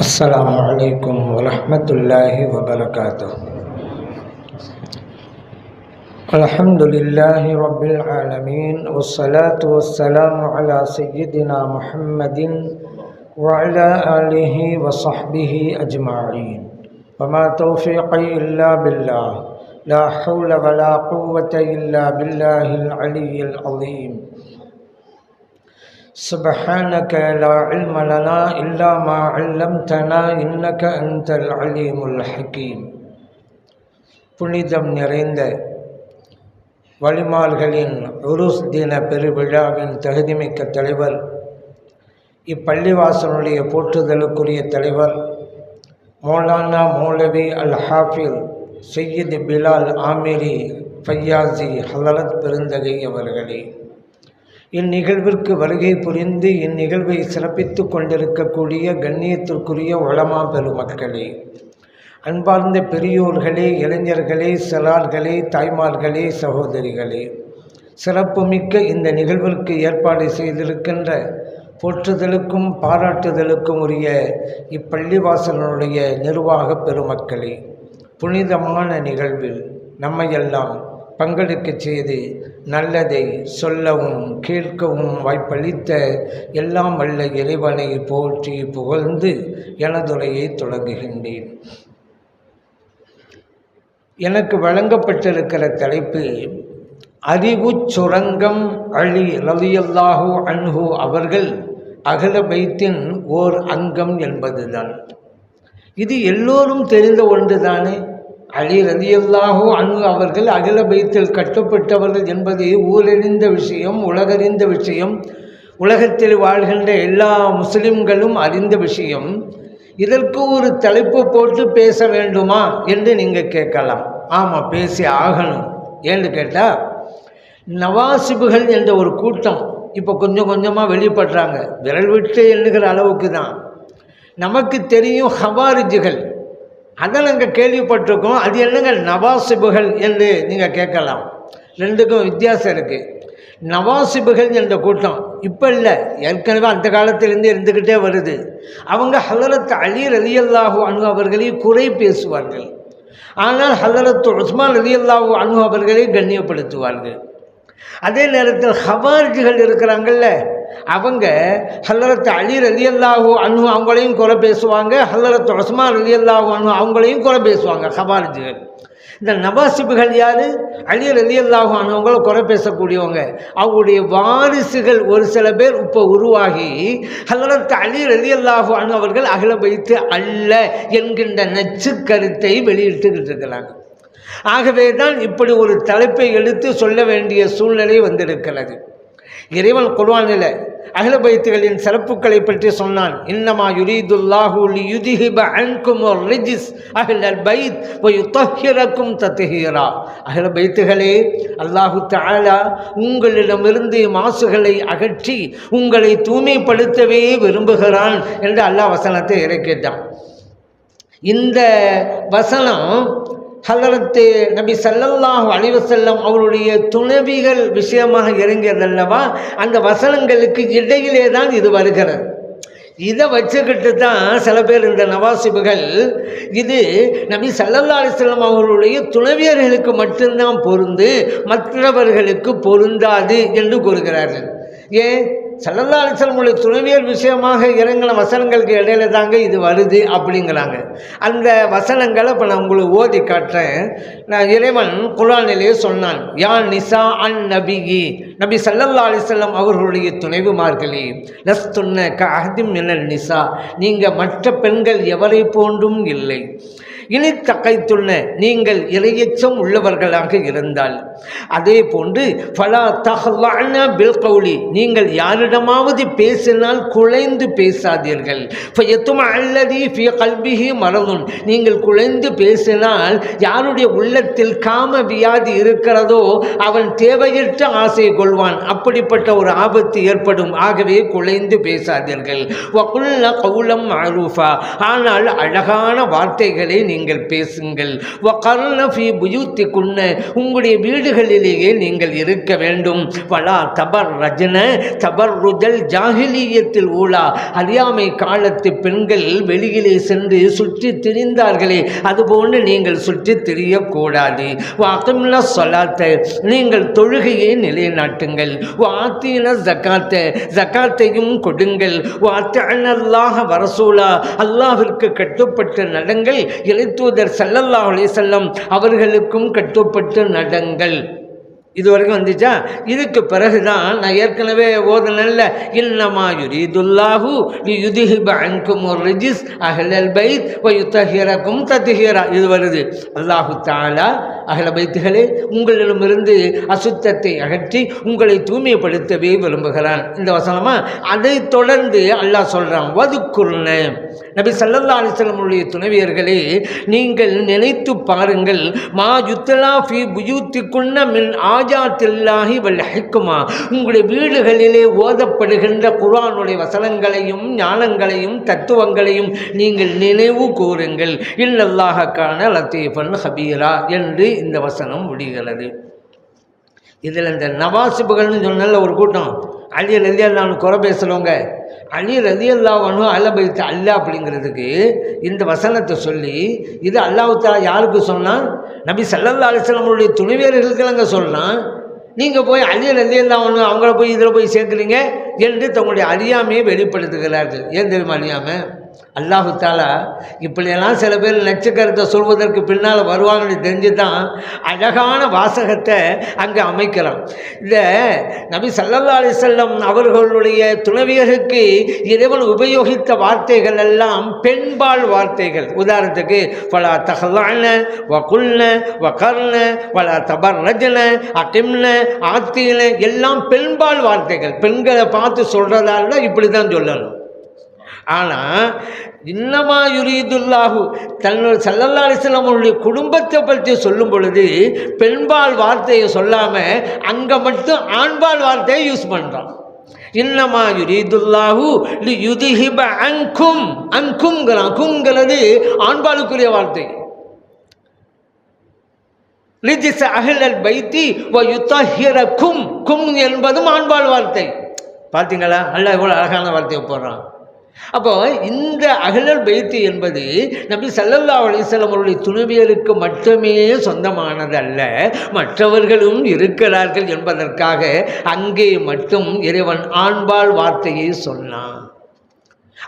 السلام عليكم ورحمة الله وبركاته. الحمد لله رب العالمين، والصلاة والسلام على سيدنا محمد وعلى آله وصحبه أجمعين. وما توفيقي إلا بالله، لا حول ولا قوة إلا بالله العلي العظيم. سبحانك لا علم لنا إلا ما علمتنا إنك أنت العليم الحكيم. புனிதம் நிறைந்த வழிமார்களின் உருஸ் தின பெருவிழாவின் தகுதிமிக்க தலைவர், இப்பள்ளிவாசனுடைய போற்றுதலுக்குரிய தலைவர் மௌலானா மௌலவி அல் ஹாஃபில் சையீத் பிலால் ஆமிரி ஃபையாசி ஹலரத் பெருந்தகை அவர்களே, இந்நிகழ்விற்கு வருகை புரிந்து இந்நிகழ்வை சிறப்பித்து கொண்டிருக்கக்கூடிய கண்ணியத்திற்குரிய உலமா பெருமக்களே, அன்பார்ந்த பெரியோர்களே, இளைஞர்களே, சிறார்களே, தாய்மார்களே, சகோதரிகளே, சிறப்புமிக்க இந்த நிகழ்விற்கு ஏற்பாடு செய்திருக்கின்ற போற்றுதலுக்கும் பாராட்டுதலுக்கும் உரிய இப்பள்ளிவாசலுடைய நிர்வாக பெருமக்களே, புனிதமான நிகழ்வில் நம்மையெல்லாம் பங்கெடுக்க செய்து நல்லதை சொல்லவும் கேட்கவும் வாய்ப்பளித்த எல்லாம் வல்ல இறைவனை போற்றி புகழ்ந்து எனதுரையை தொடங்குகின்றேன். எனக்கு வழங்கப்பட்டிருக்கிற தலைப்பு அறிவு சுரங்கம். அலி ரலியல்லாஹு அன்ஹு அவர்கள் அஹ்ல பைத்தின் ஓர் அங்கம் என்பதுதான். இது எல்லோரும் தெரிந்த ஒன்றுதானே. அலி ரலியல்லாஹு அன்ஹு அவர்கள் அஹ்ல பைத்தில் கட்டப்பட்டவர்கள் என்பது ஊரறிந்த விஷயம், உலகறிந்த விஷயம், உலகத்தில் வாழ்கின்ற எல்லா முஸ்லிம்களும் அறிந்த விஷயம். இதற்கு ஒரு தலைப்பு போட்டு பேச வேண்டுமா என்று நீங்கள் கேட்கலாம். ஆமாம், பேசி ஆகணும். ஏன்னு கேட்டால், நவாசிபுகள் என்ற ஒரு கூட்டம் இப்போ கொஞ்சம் கொஞ்சமாக வெளிப்படுறாங்க. விரல் விட்டு எண்ணுகிற அளவுக்கு தான். நமக்கு தெரியும் ஹவாரிஜுகள், அதை நாங்கள் கேள்விப்பட்டிருக்கோம். அது என்னங்க நவாசிபுகள் என்று நீங்கள் கேட்கலாம். ரெண்டுக்கும் வித்தியாசம் இருக்குது. நவாசிபுகள் என்ற கூட்டம் இப்போ இல்லை, ஏற்கனவே அந்த காலத்திலேருந்து இருந்துக்கிட்டே வருது. அவங்க ஹலரத் அலி ரலியல்லாஹு அன்ஹு அவர்களை குறை பேசுவார்கள். ஆனால் ஹலரத் உஸ்மான் ரலியல்லாஹு அன்ஹு அவர்களை கண்ணியப்படுத்துவார்கள். அதே நேரத்தில் ஹவாரிஜுகள் இருக்கிறாங்கல்ல, அவங்க ஹலரத் அலி ரலியல்லாஹு அன்ஹு அவங்களையும் குறை பேசுவாங்க, ஹலரத் உஸ்மான் ரலியல்லாஹு அன்ஹு அவங்களையும் குறை பேசுவாங்க ஹவாரிஜுகள். இந்த நவாசிபுகள் யார்? அலி ரலியல்லாஹு அன்ஹு அவங்கள குறை பேசக்கூடியவங்க. அவங்களுடைய வாரிசுகள் ஒரு சில பேர் இப்போ உருவாகி ஹலரத் அலி ரலியல்லாஹு அன்ஹு அவர்கள் அஹ்ல பைத் அல்ல என்கின்ற நச்சு கருத்தை வெளியிட்டுக்கிட்டு இருக்கிறாங்க. ஆகவே தான் இப்படி ஒரு தலைப்பை எடுத்து சொல்ல வேண்டிய சூழ்நிலை வந்திருக்கிறது. இறைவன் குர்ஆனில் அஹ்ல பைத்துகளின் சிறப்புகளை பற்றி சொன்னான். இன்னமா யுரீதுல்லாஹு லியுத்ஹிப அன்கும் ரிஜ்ஸ் அஹ்லல் பைத் வ யுத்தஹிரக்கும் தத்ஹீரா. அஹ்ல பைத்துகளே, அல்லாஹு தஆலா உங்களிடமிருந்து மாசுகளை அகற்றி உங்களை தூய்மைப்படுத்தவே விரும்புகிறான் என்று அல்லாஹ் வசனத்தை இறக்கிட்டான். இந்த வசனம் ஹலரத்து நபி ஸல்லல்லாஹு அலைஹி வஸல்லம் அவருடைய துணைவிகள் விஷயமாக இறங்கியதல்லவா, அந்த வசனங்களுக்கு இடையிலே தான் இது வருகிறது. இதை வச்சுக்கிட்டு தான் சில பேர் இந்த நவாசிபுகள் இது நபி ஸல்லல்லாஹு அலைஹி வஸல்லம் அவர்களுடைய துணைவியர்களுக்கு மட்டும்தான் பொருந்து, மற்றவர்களுக்கு பொருந்தாது என்று கூறுகிறார்கள். ஏன்? ஸல்லல்லாஹு அலைஹி வஸல்லம் துணைவியர் விஷயமாக இறங்கின வசனங்களுக்கு இடையில தாங்க இது வருது அப்படிங்கிறாங்க. அந்த வசனங்களை இப்போ நான் உங்களுக்கு ஓதி காட்டுறேன். நான் இறைவன் குர்ஆனிலே சொன்னான், யா நிசா அன் நபியி, நபி ஸல்லல்லாஹு அலைஹி வஸல்லம் அவர்களுடைய துணைவிமார்களே, லஸ்துன்ன கஅஹதிம் மினன் நிசா, நீங்கள் மற்ற பெண்கள் எவரை போன்றும் இல்லை. இனி தகைத்துள்ள, நீங்கள் இறையச்சம் உள்ளவர்களாக இருந்தால். அதே போன்று ஃபலா தஹ்லஅன பில் கௌலி, நீங்கள் யாரிடமாவது பேசினால் குழைந்து பேசாதீர்கள். ஃபயத்மா அல்லதி ஃபீ கல்பிஹி மரதுன், நீங்கள் குழைந்து பேசினால் யாருடைய உள்ளத்தில் காம வியாதி இருக்கிறதோ அவன் தேவையற்ற ஆசை கொள்வான். அப்படிப்பட்ட ஒரு ஆபத்து ஏற்படும். ஆகவே குழைந்து பேசாதீர்கள். வகுல்ல கௌலம் மஅரூஃபா, ஆனால் அழகான வார்த்தைகளை நீங்கள் பேசுங்கள். வகர்ன ஃபீ புயூத்திகுன்ன, உங்களுடைய வீடுகளிலேயே நீங்கள் இருக்க வேண்டும். வலா தபர்ரஜ்ன தபர்ருஜல் ஜாஹிலியத்தில் ஊலா, அறியாமை காலத்து பெண்கள் வெளியிலே சென்று சுற்றி திரிந்தார்களே அதுபோன்று நீங்கள் சுற்றி திரியக்கூடாது. வாக்கிம்ல ஸலாத்த, நீங்கள் தொழுகையை நிலைநாட்டுங்கள். வாத்தீன ஸகாத்த, ஸகாத்தையும் கொடுங்கள். வாத்தஅனல்லாஹ வரசூலா, அல்லாஹ்விற்கு கட்டுப்பட்டு நடங்கள். இறைத்தூதர் ஸல்லல்லாஹு அலைஹி வஸல்லம் அவர்களுக்கும் கட்டுப்பட்டு நடங்கள். இது வரைக்கும் வந்துச்சா? இதுக்கு பிறகுதான் நான் ஏற்கனவே ஓதுனல்ல, இன்னமா யுரீதுல்லாஹு லியுத்ஹிப அன்கும் ரிஜ்ஸ் அஹ்லல் பைத் வ யுத்தஹிரக்கும் தத்ஹீரா. இது வருது. அல்லாஹு தஆலா அஹ்ல பைத்துகளே, உங்களிடமிருந்து அசுத்தத்தை அகற்றி உங்களை தூய்மைப்படுத்தவே விரும்புகிறான். இந்த வசனமா அதை தொடர்ந்து அல்லாஹ் சொல்றான், வதுக்குர்ன, நபி ஸல்லல்லாஹு அலைஹி வஸல்லம் துணைவியர்களே, நீங்கள் நினைத்து பாருங்கள், மா யுத்லா ஃபீ புயூத்திகுன்ன மின் ஆஜாத்தில்லாஹி வல் ஹிக்மா, உங்களுடைய வீடுகளிலே ஓதப்படுகின்ற குர்ஆனுடைய வசனங்களையும் ஞானங்களையும் தத்துவங்களையும் நீங்கள் நினைவு கூறுங்கள். இன்னல்லாஹ கான லத்தீஃபன் ஹபீரா என்று இந்த வசனம் முடிகிறது. இதில் இந்த நவாசிபுகள்னு சொன்னால ஒரு கூட்டம், அலி ரலியல்லாஹு அன்ஹு குறை பேசுகிறவங்க, அலி ரலியல்லாஹு அன்ஹு அஹ்ல பைத் அல்ல அப்படிங்கிறதுக்கு இந்த வசனத்தை சொல்லி, இது அல்லாஹ் தஆலா யாருக்கு சொன்னான்? நபி ஸல்லல்லாஹு அலைஹி வஸல்லம் துணைவியர்களுக்கு அங்கே சொல்கிறான். நீங்கள் போய் அலி ரலியல்லாஹு அன்ஹு அவங்கள போய் இதில் போய் சேர்க்குறீங்க என்று தங்களுடைய அறியாமையை வெளிப்படுத்துகிறார்கள். ஏன் தெரியுமா அறியாமை? அல்லாஹு தஆலா இப்படியெல்லாம் சில பேர் நச்சுக்கருத்தை சொல்வதற்கு பின்னால் வருவாங்கன்னு தெரிஞ்சு தான் அழகான வாசகத்தை அங்கே அமைக்கிறான். இந்த நபி ஸல்லல்லாஹு அலைஹி வஸல்லம் அவர்களுடைய துணைவியருக்கு இறைவன் உபயோகித்த வார்த்தைகள் எல்லாம் பெண்பால் வார்த்தைகள். உதாரணத்துக்கு ஃபலா தஹ்லஅன வகுல்ன வகர்ன வலா தபர்ரஜ்ன அகிம்ன ஆத்தீன, எல்லாம் பெண்பால் வார்த்தைகள். பெண்களை பார்த்து சொல்கிறதால இப்படி தான் சொல்லணும். ஆனால் இன்னமா யுரீதுல்லாஹு, தன்னுடைய ஸல்லல்லாஹு அலைஹி வஸல்லம் அவருடைய குடும்பத்தை பற்றி சொல்லும் பொழுது பெண்பால் வார்த்தையை சொல்லாமல் அங்கே மட்டும் ஆண்பால் வார்த்தையை யூஸ் பண்ணுறான். இன்னமா யுரீதுல்லாஹு லியுத்ஹிப அன்கும், அன்கும்ங்கிறது ஆண்பாலுக்குரிய வார்த்தை. ரிஜ்ஸ் அஹ்லல் பைத்தி வ யுத்தஹிரக்கும், கும் என்பதும் ஆண்பால் வார்த்தை. பார்த்தீங்களா? அல்லாஹ் எவ்வளோ அழகான வார்த்தையை போடுறான். அப்போ இந்த அஹ்லல் பைத் என்பது நபி ஸல்லல்லாஹு அலைஹி வஸல்லம் அவருடைய துணைவியருக்கு மட்டுமே சொந்தமானது அல்ல, மற்றவர்களும் இருக்கிறார்கள் என்பதற்காக அங்கே மட்டும் இறைவன் ஆண்பால் வார்த்தையை சொன்னான்.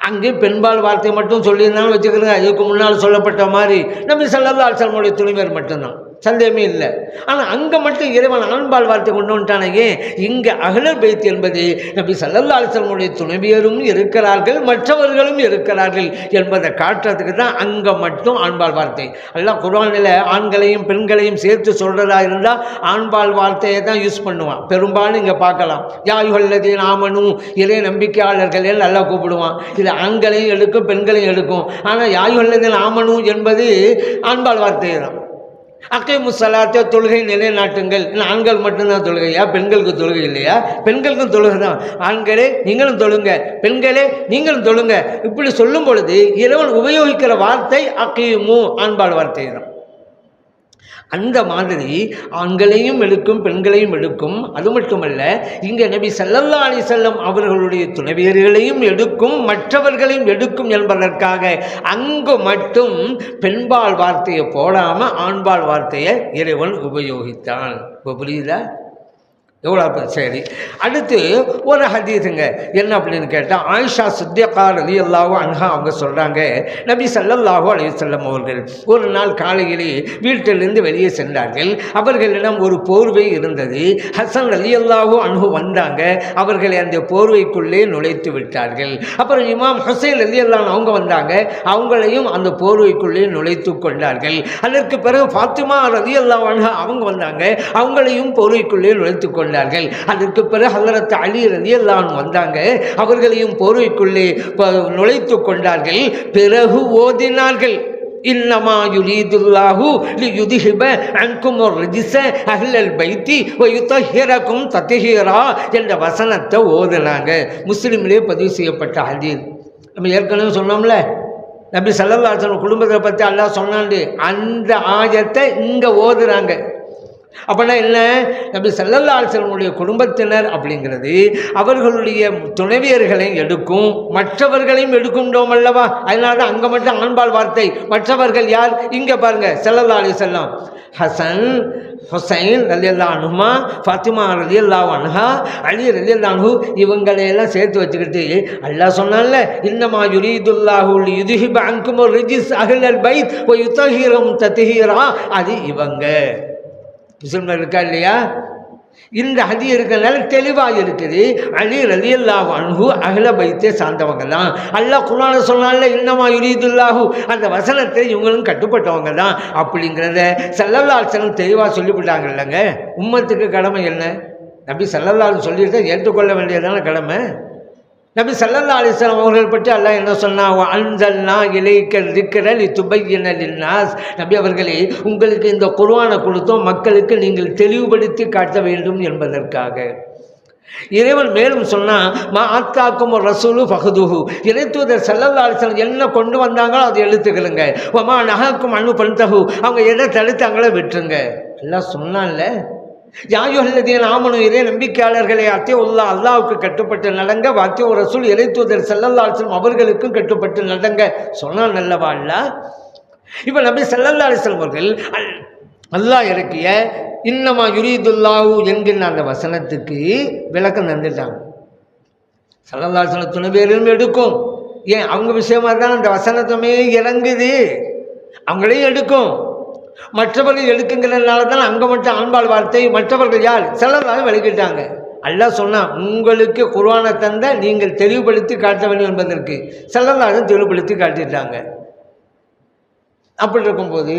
அங்கே பெண்பால் வார்த்தை மட்டும் சொல்லியிருந்தாலும் வச்சுக்கிறேங்க, இதுக்கு முன்னால் சொல்லப்பட்ட மாதிரி நபி ஸல்லல்லாஹு அலைஹி வஸல்லம் அவருடைய துணைவியர் மட்டும்தான், சந்தேகமே இல்லை. ஆனால் அங்கே மட்டும் இறைவன் ஆண்பால் வார்த்தை கொண்டு வந்துட்டானே. இங்கே அஹ்லல் பைத் என்பது நபி ஸல்லல்லாஹு அலைஹி வஸல்லம் உடைய துணைவியரும் இருக்கிறார்கள், மற்றவர்களும் இருக்கிறார்கள் என்பதை காட்டுறதுக்கு தான் அங்கே மட்டும் ஆண்பால் வார்த்தை. அல்லாஹ் குர்ஆனில் ஆண்களையும் பெண்களையும் சேர்த்து சொல்கிறதா இருந்தால் ஆண்பால் வார்த்தையை தான் யூஸ் பண்ணுவான். பெரும்பாலும் இங்கே பார்க்கலாம், யா அய்யுஹல்லதீன ஆமனூ, இறை நம்பிக்கையாளர்கள் அல்லாஹ் கூப்பிடுவான். இது ஆண்களையும் எடுக்கும் பெண்களையும் எடுக்கும். ஆனால் யா அய்யுஹல்லதீன ஆமனூ என்பது ஆண்பால் வார்த்தை தான். அக்கீமு ஸலாத்த, தொழுகை நிலைநாட்டுங்கள். ஆண்கள் மட்டும்தான் தொழுகையா? பெண்களுக்கு தொழுகை இல்லையா? பெண்களுக்கும் தொழுகை தான். ஆண்களே நீங்களும் தொழுங்க, பெண்களே நீங்களும் தொழுங்க. இப்படி சொல்லும் பொழுது இறைவன் உபயோகிக்கிற வார்த்தை அக்கீமு, ஆண்பால் வார்த்தை தான். அந்த மாதிரி ஆண்களையும் எடுக்கும் பெண்களையும் எடுக்கும். அது மட்டுமல்ல, இங்கே நபி ஸல்லல்லாஹு அலைஹி வஸல்லம் அவர்களுடைய துணைவியர்களையும் எடுக்கும், மற்றவர்களையும் எடுக்கும் என்பதற்காக அங்கு மட்டும் பெண்பால் வார்த்தையை போடாமல் ஆண்பால் வார்த்தையை இறைவன் உபயோகித்தான். இப்போ புரியுதா? எவ்வளோ? சரி, அடுத்து ஒரு ஹதீஸுங்க. என்ன அப்படின்னு கேட்டால், ஆயிஷா சித்திகா ரலியல்லாஹு அன்ஹா அவங்க சொல்கிறாங்க, நபி ஸல்லல்லாஹு அலைஹி வஸல்லம் அவர்கள் ஒரு நாள் காலையிலே வீட்டிலிருந்து வெளியே சென்றார்கள். அவர்களிடம் ஒரு போர்வை இருந்தது. ஹசன் ரலியல்லாஹு அன்ஹு வந்தாங்க. அவர்களை அந்த போர்வைக்குள்ளே நுழைத்து விட்டார்கள். அப்புறம் இமாம் ஹுசைன் ரலியல்லாஹு அவங்க வந்தாங்க. அவங்களையும் அந்த போர்வைக்குள்ளே நுழைத்து கொண்டார்கள். அதற்கு பிறகு ஃபாத்திமா ரலியல்லாஹு அன்ஹா அவங்க வந்தாங்க. அவங்களையும் போர்வைக்குள்ளே நுழைத்து கொண்டார்கள். அதற்கு பிறகு ஹஜ்ரத் அலி ரலியல்லாஹு அன்ஹு வந்தாங்க. அவர்களையும் போர்வைக்குள்ளே நுழைத்து கொண்டார்கள். பிறகு ஓதினார்கள், இன்னமா யுரீதுல்லாஹு லியுத்ஹிப அன்கும் ரிஜ்ஸ அஹ்லல் பைத்தி வ யுத்தஹிரக்கும் தத்ஹீரா என்ற வசனத்தை ஓதுனாங்க. முஸ்லிமிலே பதிவு செய்யப்பட்ட ஹதீஸ். நம்ம ஏற்கனவே சொன்னோம்ல, நபி ஸல்லல்லாஹு அலைஹி வஸல்லம் குடும்பத்தை பற்றி அல்லாஹ் சொன்னாண்டு அந்த ஆயத்தை இங்கே ஓதுறாங்க. அப்படின்னா என்ன, நபி ஸல்லல்லாஹு அலைஹி வஸல்லமுடைய குடும்பத்தினர் அப்படிங்கிறது அவர்களுடைய துணைவியர்களையும் எடுக்கும், மற்றவர்களையும் எடுக்கும்டோம் அல்லவா. அதனால தான் அங்கே மட்டும் ஆண்பால் வார்த்தை. மற்றவர்கள் யார்? இங்கே பாருங்க, ஸல்லல்லாஹு அலைஹி வஸல்லம் ஹசன், ஹுசைன் ரலியல்லாஹு அன்ஹுமா, ஃபாத்திமா ரலியல்லாஹு அன்ஹா, அலி ரலியல்லாஹு அன்ஹு, இவங்களையெல்லாம் சேர்த்து வச்சுக்கிட்டு அல்லாஹ் சொன்னான்ல, இன்னமா யுரீதுல்லாஹு லியுத்ஹிப அன்கும் ரிஜ்ஸ் அஹ்லல் பைத் வ யுதஹிரஹும் தத்ஹீரா. அது இவங்க முஸ்லிம்கள் இருக்கா இல்லையா? இந்த ஹதீஸ் இருக்கிறதுனால தெளிவாக இருக்குது. அலி ரலியல்லாஹு அன்ஹு அஹ்ல பைத்தை சார்ந்தவங்க தான். அல்லாஹ் குர்ஆன்ல சொன்னால இன்னமா யுரீதுல்லாஹு, அந்த வசனத்தை இவங்களும் கட்டுப்பட்டவங்க தான் அப்படிங்கிறத ஸல்லல்லாஹு அலைஹி வஸல்லம் தெளிவாக சொல்லிவிட்டாங்க இல்லைங்க. உம்மத்துக்கு கடமை என்ன? நபி ஸல்லல்லாஹு அலைஹி வஸல்லம் சொல்லிட்டு ஏற்றுக்கொள்ள வேண்டியதான கடமை. நபி ஸல்லல்லாஹு அலைஹி வஸல்லம் அவர்கள் பற்றி அல்லாஹ் என்ன சொன்னா, அன்ஸல்னா இலைக்க ذிக்ர லிதுபய்யின லின்னாஸ். நபி அவர்களே, உங்களுக்கு இந்த குர்ஆனை கொடுத்தோம் மக்களுக்கு நீங்கள் தெளிவுபடுத்தி காட்ட வேண்டும் என்பதற்காக. இறைவன் மேலும் சொன்னா, மா ஆத்தாக்கும் ரசூலு ஃபஹதுஹு, இறைத்தூதர் ஸல்லல்லாஹு அலைஹி வஸல்லம் என்ன கொண்டு வந்தாங்களோ அதை எடுத்துக்கலுங்க. வமா நஹாக்கும் அன்ஹு ஃபன்தஹு, அவங்க எதை தடுத்தாங்களோ விட்டுருங்க. எல்லாம் சொன்னான்ல. யாயுஹல்லதீன ஆமனு, இறை நம்பிக்கையாளர்களை அத்தியுல்லாஹ், அல்லாஹ்வுக்கு கட்டுப்பட்டு நடங்க, வாத்திய ரசூல் இறைத்தூதர் ஸல்லல்லாஹு அலைஹி வஸல்லம் அவர்களுக்கும் கட்டுப்பட்டு நடங்க சொன்னால் நல்லவா அல்லாஹ். இப்போ நபி ஸல்லல்லாஹு அலைஹி வஸல்லம் அவர்கள் அல்லாஹ் இறக்கிய இன்னமா யுரீதுல்லாஹு என்கிற அந்த வசனத்துக்கு விளக்கம் தந்துட்டாங்க. ஸல்லல்லாஹு அலைஹி வஸல்லம் துணை பேரும் எடுக்கும். ஏன் அவங்க விஷயமா தான் அந்த வசனத்துமே இறங்குது, அவங்களையும் எடுக்கும். மற்றவர்கள் எடுக்குங்கிறதுனால தான் அங்கே மட்டும் ஆண்பால் வார்த்தை. மற்றவர்கள் யார்? ஸல்லல்லாஹு விளக்கிட்டாங்க. அல்லாஹ் சொன்னா, உங்களுக்கு குர்ஆனை தந்த நீங்கள் தெளிவுபடுத்தி காட்ட வேண்டும் என்பதற்கு ஸல்லல்லாஹு தெளிவுபடுத்தி காட்டிட்டாங்க. அப்படி இருக்கும்போது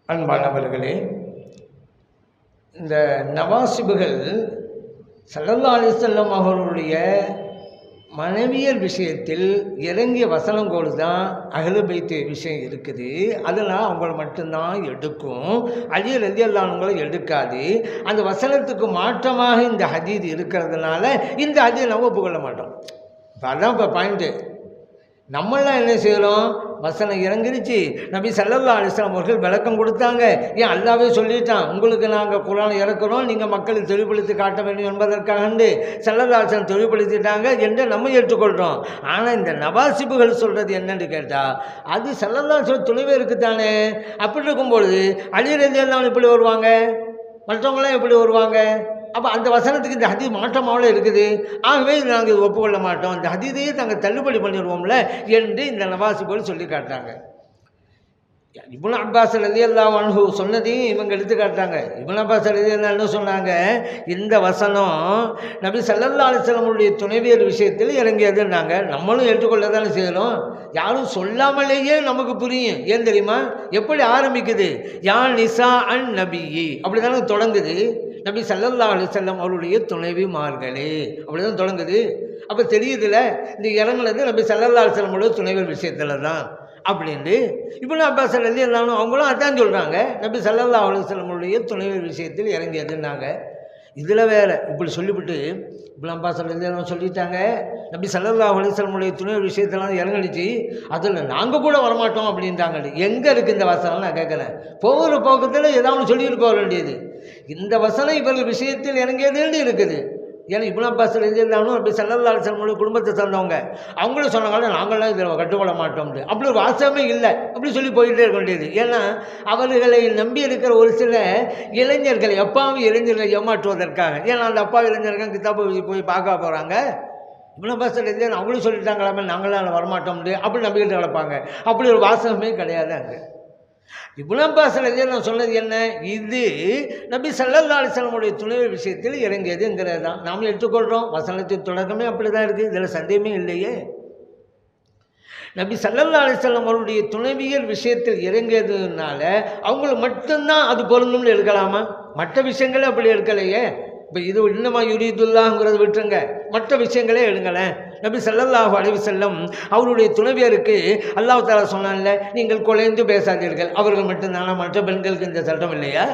அன்பானவர்களே, இந்த நவாசிபுகள் ஸல்லல்லாஹு அலைஹி வஸல்லம் அவர்களுடைய மனைவியர் விஷயத்தில் இறங்கிய வசனங்கோடு தான் அஹ்ல பைத்து விஷயம் இருக்குது. அதெல்லாம் அவங்கள மட்டும்தான் எடுக்கும், அலி ரலியல்லாஹு அன்ஹுங்களை எடுக்காது. அந்த வசனத்துக்கு மாற்றமாக இந்த ஹதீஸ் இருக்கிறதுனால இந்த ஹதீஸ் நம்ம ஒப்புக்கொள்ள மாட்டோம். இப்போ அதான் இப்போ பாயிண்ட்டு. நம்மளாம் என்ன செய்கிறோம், வசனம் இறங்கிருச்சு, நபி ஸல்லல்லாஹு அலைஹி வஸல்லம் அவர்கள் விளக்கம் கொடுத்தாங்க. ஏன் அல்லாஹ்வே சொல்லிட்டான், உங்களுக்கு நாங்கள் குர்ஆனை இறக்குறோம், நீங்கள் மக்களுக்கு தெளிவுபடுத்தி காட்ட வேண்டும் என்பதற்காக ஸல்லல்லாஹு அலைஹி வஸல்லம் தெளிவுபடுத்திட்டாங்க என்று நம்ம ஏற்றுக்கொள்கிறோம். ஆனால் இந்த நவாசிபுகள் சொல்கிறது என்னன்னு கேட்டால், அது ஸல்லல்லாஹு அலைஹி வஸல்லம் துணைவே இருக்குதானே. அப்படி இருக்கும்பொழுது அலி ரலியல்லாஹு அன்ஹு எப்படி வருவாங்க, மற்றவங்களாம் எப்படி வருவாங்க? அப்போ அந்த வசனத்துக்கு இந்த ஹதீஸ் மாற்றமாவில் இருக்குது. ஆகவே நாங்கள் இது ஒப்புக்கொள்ள மாட்டோம், இந்த ஹதீஸையே நாங்கள் தள்ளுபடி பண்ணிடுவோம்ல என்று இந்த நவாசிபுகள் சொல்லி காட்டுறாங்க. இப்னு அப்பாஸ் ரலியல்லாஹு அன்ஹு சொன்னதையும் இவங்க எடுத்து காட்டுறாங்க. இப்னு அப்பாஸ் ரலியல்லாஹு அன்ஹு சொன்னாங்க, இந்த வசனம் நபி ஸல்லல்லாஹு அலைஹி வஸல்லமுடைய துணைவியர் விஷயத்தில் இறங்கியதுன்னாங்க. நம்மளும் ஏற்றுக்கொள்ள தானே செய்யணும். யாரும் சொல்லாமலேயே நமக்கு புரியும். ஏன் தெரியுமா? எப்படி ஆரம்பிக்குது, யா நிசா அன் நபியி அப்படி தானே தொடங்குது. நபி ஸல்லல்லாஹு அலைஹி வஸல்லம் அவருடைய துணைவிமார்களே அப்படி தான் தொடங்குது. அப்போ தெரியுதுல, இந்த இறங்குனது நபி ஸல்லல்லாஹு அலைஹி வஸல்லமுடைய துணைவியர் விஷயத்தில் தான் அப்படின்ட்டு இப்னு அப்பாஸ் ரலியல்லாஹு அன்ஹு அவங்களும் அதான் சொல்கிறாங்க, நபி ஸல்லல்லாஹு அலைஹி வஸல்லமுடைய துணைவியர் விஷயத்தில் இறங்கியதுன்னாங்க. இதில் வேறு இப்படி சொல்லிவிட்டு இப்னு அப்பாஸ் ரலியல்லாஹு அன்ஹு சொல்லிட்டாங்க, நபி ஸல்லல்லாஹு அலைஹி வஸல்லமுடைய துணைவியர் விஷயத்தெல்லாம் இறங்கிடுச்சு, அதில் நாங்கள் கூட வரமாட்டோம் அப்படின்ட்டாங்க. எங்கே இருக்குது இந்த வசனம்? நான் கேட்குறேன். போகிற போக்கத்தில் ஏதாவது சொல்லிட்டு போக வேண்டியது. இந்த வசனம் இவர்கள் விஷயத்தில் இறங்கியதுன்னு இருக்குது. ஏன்னா இப்னு அப்பாஸ் ரலியல்லாஹு அன்ஹு நபி ஸல்லல்லாஹு அலைஹி வஸல்லம் குடும்பத்தை சேர்ந்தவங்க, அவங்களும் சொன்னாங்க நாங்களாம் இதில் கட்டுப்பட மாட்டோம்னு. அப்படி ஒரு வாசமே இல்லை, அப்படி சொல்லி போயிட்டே இருக்க வேண்டியது. ஏன்னா அவர்களை நம்பி இருக்கிற ஒரு சில இளைஞர்களை, அப்பாவி இளைஞர்களை ஏமாற்றுவதற்காக. ஏன்னா அந்த அப்பாவி இளைஞர்கள் கிதாபு போய் பார்க்க போகிறாங்க, இப்னு அப்பாஸ் ரலியல்லாஹு அவங்களும் சொல்லிட்டாங்களாமே நாங்களாம் வரமாட்டோம்னு அப்படி நம்பிக்கிட்டு கிடப்பாங்க. அப்படி ஒரு வாசகமே கிடையாது அங்கே. இப்னு அப்பாஸ் ரலியல்லாஹு சொன்னது என்ன, இது நபி ஸல்லல்லாஹு அலைஹி வஸல்லமுடைய துணைவியர் விஷயத்தில் இறங்கியதுங்கிறது தான் நாம் எடுத்துக்கொள்கிறோம். வசனத்தின் தொடக்கமே அப்படி தான் இருக்குது, இதில் சந்தேகமே இல்லையே. நபி ஸல்லல்லாஹு அலைஹி வஸல்லம் அவருடைய துணைவியர் விஷயத்தில் இறங்கியதுனால அவங்களுக்கு மட்டும்தான் அது பொருந்தும்னு எடுக்கலாமா? மற்ற விஷயங்களே அப்படி எடுக்கலையே. இப்போ இது இன்னமா யுரீதுல்லாஹ்ங்கிறது விட்டுருங்க, மற்ற விஷயங்களே எடுங்களேன். நபி ஸல்லல்லாஹு அலைஹி வஸல்லம் அவருடைய துணைவியருக்கு அல்லாஹ் தஆலா சொன்னான்ல, நீங்கள் குலைந்து பேசாதீர்கள், அவர்கள் மட்டும்தானா, மற்ற பெண்களுக்கு இந்த சட்டம் இல்லையா?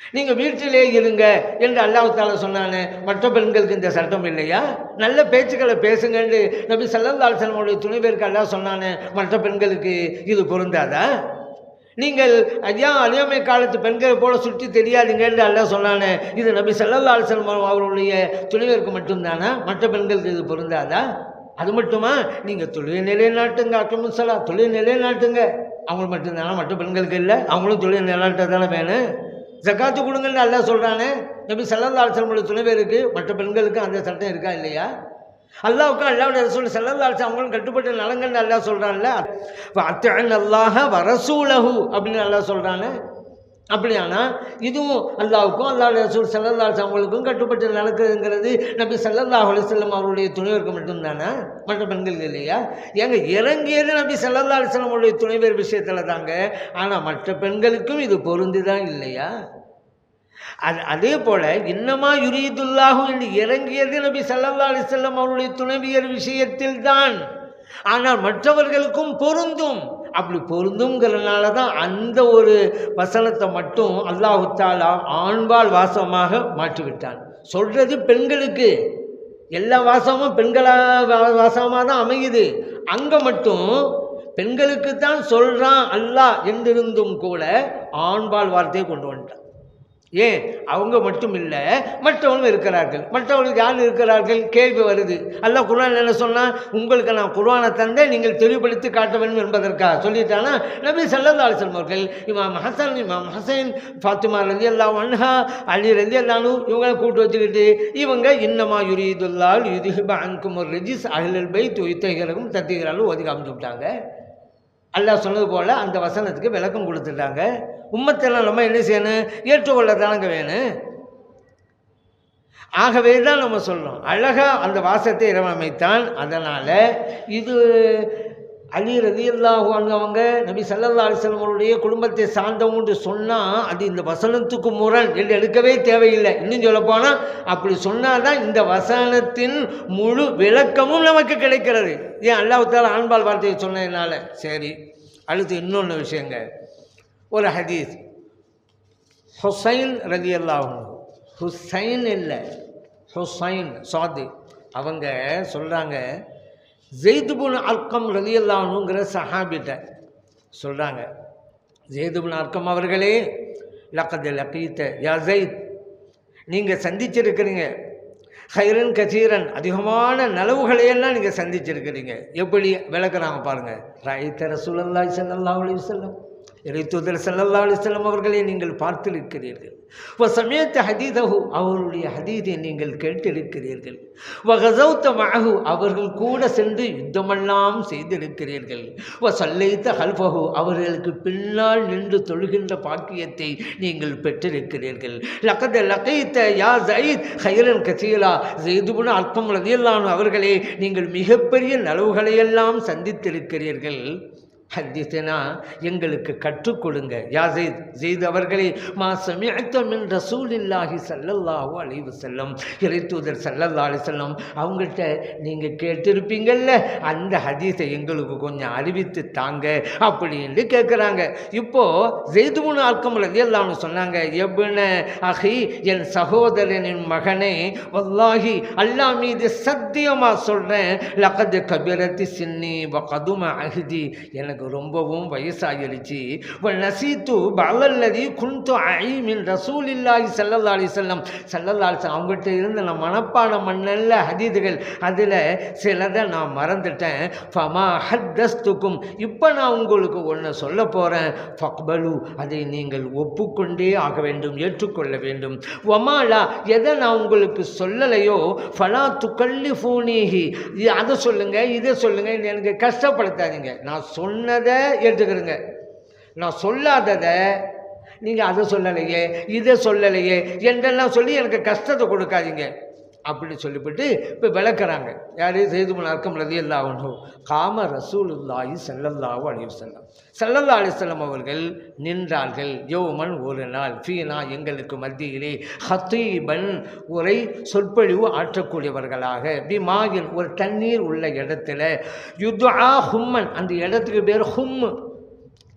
நீங்கள் வீட்டிலே இருங்க என்று அல்லாஹ் தஆலா சொன்னானே, மற்ற பெண்களுக்கு இந்த சட்டம் இல்லையா? நல்ல பேச்சுக்களை பேசுங்கன்னு நபி ஸல்லல்லாஹு அலைஹி வஸல்லம் உடைய துணைவியருக்கு அல்லாஹ் சொன்னானே, மற்ற பெண்களுக்கு இது பொருந்தாதா? நீங்கள் ஐயா அநியாமை காலத்து பெண்களை போல சுற்றி தெரியாதுங்கன்னு அல்லாஹ் சொன்னானே, இது நபி ஸல்லல்லாஹு அலைஹி வஸல்லம் அவருடைய துணைவியருக்கு மட்டும்தானா? மற்ற பெண்களுக்கு இது பொருந்தாதா? அது மட்டுமா? நீங்கள் தொழில் நிலைநாட்டுங்க, அக்கமுசலா தொழில் நிலைநாட்டுங்க, அவங்களுக்கு மட்டும்தானா? மற்ற பெண்களுக்கு இல்லை, அவங்களும் தொழில் நிலைநாட்ட தானே வேணும். ஜக்காத்து கொடுங்கன்னு அல்லாஹ் சொல்கிறானே, நபி ஸல்லல்லாஹு அலைஹி வஸல்லம் துணைவேருக்கு மற்ற பெண்களுக்கு அந்த சட்டம் இருக்கா இல்லையா? அல்லாஹ்வுக்கு அல்லாஹ்வுடைய ரசூல் ஸல்லல்லாஹு அலைஹி வஸல்லம் அவங்களும் கட்டுப்பட்டு நலங்கன்னு அல்லாஹ் சொல்கிறான்ல, வஅத்திஅன் அல்லாஹ வரசூலஹு அப்படின்னு அல்லாஹ் சொல்கிறானே. அப்படியானா இதுவும் அல்லாஹ்வுக்கும் அல்லாஹ்வுடைய ரசூல் ஸல்லல்லாஹு அலைஹி வஸல்லம் அவங்களுக்கும் கட்டுப்பட்டு நடக்குதுங்கிறது நபி ஸல்லல்லாஹு அலைஹி வஸல்லம் அவருடைய துணைவருக்கு மட்டும்தானா? மற்ற பெண்களுக்கு இல்லையா? ஏங்க இறங்கியது நபி ஸல்லல்லாஹு அலைஹி வஸல்லம் அவருடைய துணைவர் விஷயத்தில் தாங்க. ஆனால் மற்ற பெண்களுக்கும் இது பொருந்துதான் இல்லையா? அதே போல இன்னமா யுரீதுல்லாஹு என்று இறங்கியது நபி ஸல்லல்லாஹு அலைஹி வஸல்லம் அவருடைய துணைவியர் விஷயத்தில் தான். ஆனால் மற்றவர்களுக்கும் பொருந்தும். அப்படி பொருந்துங்கிறதுனால தான் அந்த ஒரு வசனத்தை மட்டும் அல்லாஹ் தஆலா ஆண்பால் வாசமாக மாற்றிவிட்டான். சொல்றது பெண்களுக்கு, எல்லா வாசமும் பெண்களாக வாசமாக தான் அமையுது. அங்கே மட்டும் பெண்களுக்கு தான் சொல்கிறான் அல்லாஹ் என்றிருந்தும் கூட ஆண்பால் வார்த்தையை கொண்டு வந்துட்டான். ஏன்? அவங்க மட்டும் இல்லை, மற்றவங்களும் இருக்கிறார்கள். மற்றவர்களுக்கு யார் இருக்கிறார்கள்? கேள்வி வருது. அல்லாஹ் குர்ஆன் என்ன சொன்னால், உங்களுக்கு நான் குர்ஆனை தந்தேன், நீங்கள் தெளிவுபடுத்தி காட்ட வேண்டும் என்பதற்காக சொல்லிட்டானா. நபி ஸல்லல்லாஹு அலைஹி வஸல்லம் அவர்கள் இமாம் ஹசன், இமாம் ஹுசைன், ஃபாத்திமா ரலியல்லாஹு அன்ஹா, அலி ரலியல்லாஹு அன்ஹு இவங்களை கூட்டு வச்சுக்கிட்டு இவங்க இன்னமா யுரீதுல்லாஹு யுத்ஹிப அன்கும் ரிஜிஸ் அஹ்லல் பைத் யுத்தஹிரகும் தத்ஹீரான்னு ஓதி காமிச்சு விட்டாங்க. அல்லாஹ் சொன்னது போல் அந்த வசனத்துக்கு விளக்கம் கொடுத்துட்டாங்க. உம்மத்தெல்லாம் நம்ம என்ன செய்யணும்? ஏற்றுக்கொள்ள தானங்க வேணும். ஆகவே தான் நம்ம சொல்கிறோம், அழகாக அந்த வாசத்தை இறைவமைத்தான். அதனால் இது அலி ரலியல்லாஹு அன்ஹு அவங்க நபி ஸல்லல்லாஹு அலைஹி வஸல்லம் அவருடைய குடும்பத்தை சார்ந்தவங்க சொன்னால் அது இந்த வசனத்துக்கு முரண் என்று எடுக்கவே தேவையில்லை. இன்னும் சொல்லப்போனால் அப்படி சொன்னால் தான் இந்த வசனத்தின் முழு விளக்கமும் நமக்கு கிடைக்கிறது. ஏன்? அல்லாஹ் தஆலா ஆண்பால் வார்த்தையை சொன்னதுனால. சரி, அடுத்து இன்னொன்று விஷயங்க. ஒரு ஹதீஸ், ஹுசைன் ரலியல்லாஹு அன்ஹு, ஹுசைன் இல்லை ஹுசைன் சாது, அவங்க சொல்கிறாங்க, ஸெய்த் இப்னு அர்கம் ரலியல்லாஹு அன்ஹுங்கிற சஹாபிட்ட சொல்கிறாங்க, ஸெய்த் இப்னு அர்கம் அவர்களே, லக்கத் லகீத யா ஸெய்த், நீங்கள் சந்திச்சிருக்கிறீங்க, ஹைரன் கசீரன் அதிகமான நலவுகளையெல்லாம் நீங்கள் சந்திச்சிருக்கிறீங்க. எப்படி விளக்குறாங்க பாருங்கள். ரஅய்த ரசூலல்லாஹி ஸல்லல்லாஹு அலைஹி வஸல்லம், இறைத்தூதர் ஸல்லல்லாஹு அலைஹி வஸல்லம் அவர்களை நீங்கள் பார்த்திருக்கிறீர்கள். வசமிஅத ஹதீதஹு, அவருடைய ஹதீதை நீங்கள் கேட்டிருக்கிறீர்கள். வகஸௌத மஅஹு, அவர்கள் கூட சென்று யுத்தமெல்லாம் செய்திருக்கிறீர்கள். வஸல்லைத ஹல்ஃபஹு, அவர்களுக்கு பின்னால் நின்று தொழுகின்ற பாக்கியத்தை நீங்கள் பெற்றிருக்கிறீர்கள். லகத் லகீத யா ஸைத் ஹைரன் கஸீரா, ஸெய்த் இப்னு அர்கம் ரலியல்லாஹு அன்ஹு அவர்களே, நீங்கள் மிகப்பெரிய நலவுகளையெல்லாம் சந்தித்திருக்கிறீர்கள். ஹதீஸனா, எங்களுக்கு கற்றுக் கொடுங்க. யா ஸெய்த், ஸெய்த் அவர்களே, மா சமிஅத மின் ரசூலில்லாஹி ஸல்லல்லாஹு அலைஹி வஸல்லம், இறைத்தூதர் ஸல்லல்லாஹு அலைஹி வஸல்லம் அவங்கள்ட்ட நீங்கள் கேட்டிருப்பீங்கள்ல, அந்த ஹதீஸை எங்களுக்கு கொஞ்சம் அறிவித்து தாங்க அப்படின்னு கேட்குறாங்க. இப்போது ஸெய்த் இப்னு அர்கம் ரலியல்லாஹு அன்ஹு சொன்னாங்க, இப்ன அஹி, என் சகோதரனின் மகனே, வல்லாஹி அல்லாஹ் மீது சத்தியமாக சொல்கிறேன், லகத் கபிரத்தி சின்னி வ கதும அஹ்தி, எனக்கு ரொம்பவும் வயசாகிடுச்சு. நசீத்து பஅல்லதி குன்து அஈமின் ரசூலில்லாஹி ஸல்லல்லாஹு அலைஹி வஸல்லம், ஸல்லல்லாஹு அலைஹி வஸல்லம் அவங்கள்ட்ட இருந்து நான் மனப்பாடம் பண்ணல ஹதீதுகள், அதில் சிலதை நான் மறந்துட்டேன். ஃபமா ஹத்தஸ்துக்கும், இப்போ நான் உங்களுக்கு ஒன்று சொல்ல போகிறேன். ஃபக்பலு, அதை நீங்கள் ஒப்புக்கொண்டே ஆக வேண்டும், ஏற்றுக்கொள்ள வேண்டும். வமாலா, எதை நான் உங்களுக்கு சொல்லலையோ, ஃபலா துகல்லிஃபூனிஹி, அதை சொல்லுங்கள், இதை சொல்லுங்கள், எனக்கு கஷ்டப்படுத்தாதீங்க. நான் சொன்னதை ஏற்றுக்கிறேங்க, நான் சொல்லாததை நீங்கள் அதை சொல்லலையே இதை சொல்லலையே என்றெல்லாம் சொல்லி எனக்கு கஷ்டத்தை கொடுக்காதீங்க அப்படி சொல்லிவிட்டு இப்போ விளக்குறாங்க. யார்? ஸெய்த் இப்னு அர்கம் ரலியல்லாஹு அன்ஹு. காம ரசூலுல்லாஹி ஸல்லல்லாஹு அலைஹி வஸல்லம், ஸல்லல்லாஹு அலைஹி வஸல்லம் அவர்கள் நின்றார்கள். யௌமன், ஒரு நாள், ஃபீனா, எங்களுக்கு மத்தியிலே, ஹத்தீபன், உரை சொற்பொழிவு ஆற்றக்கூடியவர்களாக, பிமாயின், ஒரு தண்ணீர் உள்ள இடத்துல, யுத்ஆ ஹும்மன், அந்த இடத்துக்கு பேர் ஹும்மு,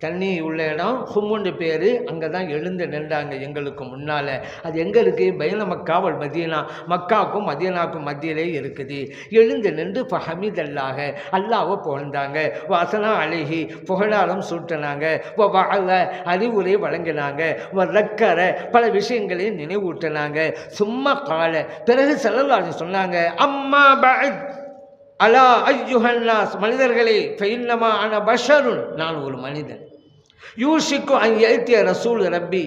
தண்ணி உள்ள இடம் ஹும்முன்னு பேர். அங்கே தான் எழுந்து நின்றாங்க எங்களுக்கு முன்னால். அது எங்கே இருக்குது? பைன மக்காவல் மதீனா, மக்காவுக்கும் மதீனாவுக்கும் மத்தியிலே இருக்குது. எழுந்து நின்று ஃபஹமிதல்லாக அல்லாஹ்வை புகழ்ந்தாங்க. வாசனா அழகி புகழாரம் சூட்டினாங்க. வாழ அறிவுரை வழங்கினாங்க. ரக்கர பல விஷயங்களை நினைவூட்டினாங்க. சும்மா கால பிறகு ஸல்லல்லாஹு சொன்னாங்க, அம்மா பஅத் அலா அய்யுஹன்னாஸ், மனிதர்களே, ஃபஇன்னமா அன பஷருன், நான் ஒரு மனிதன். யூஷிக்கு அன் யஅத்திய ரசூல் ரப்பி,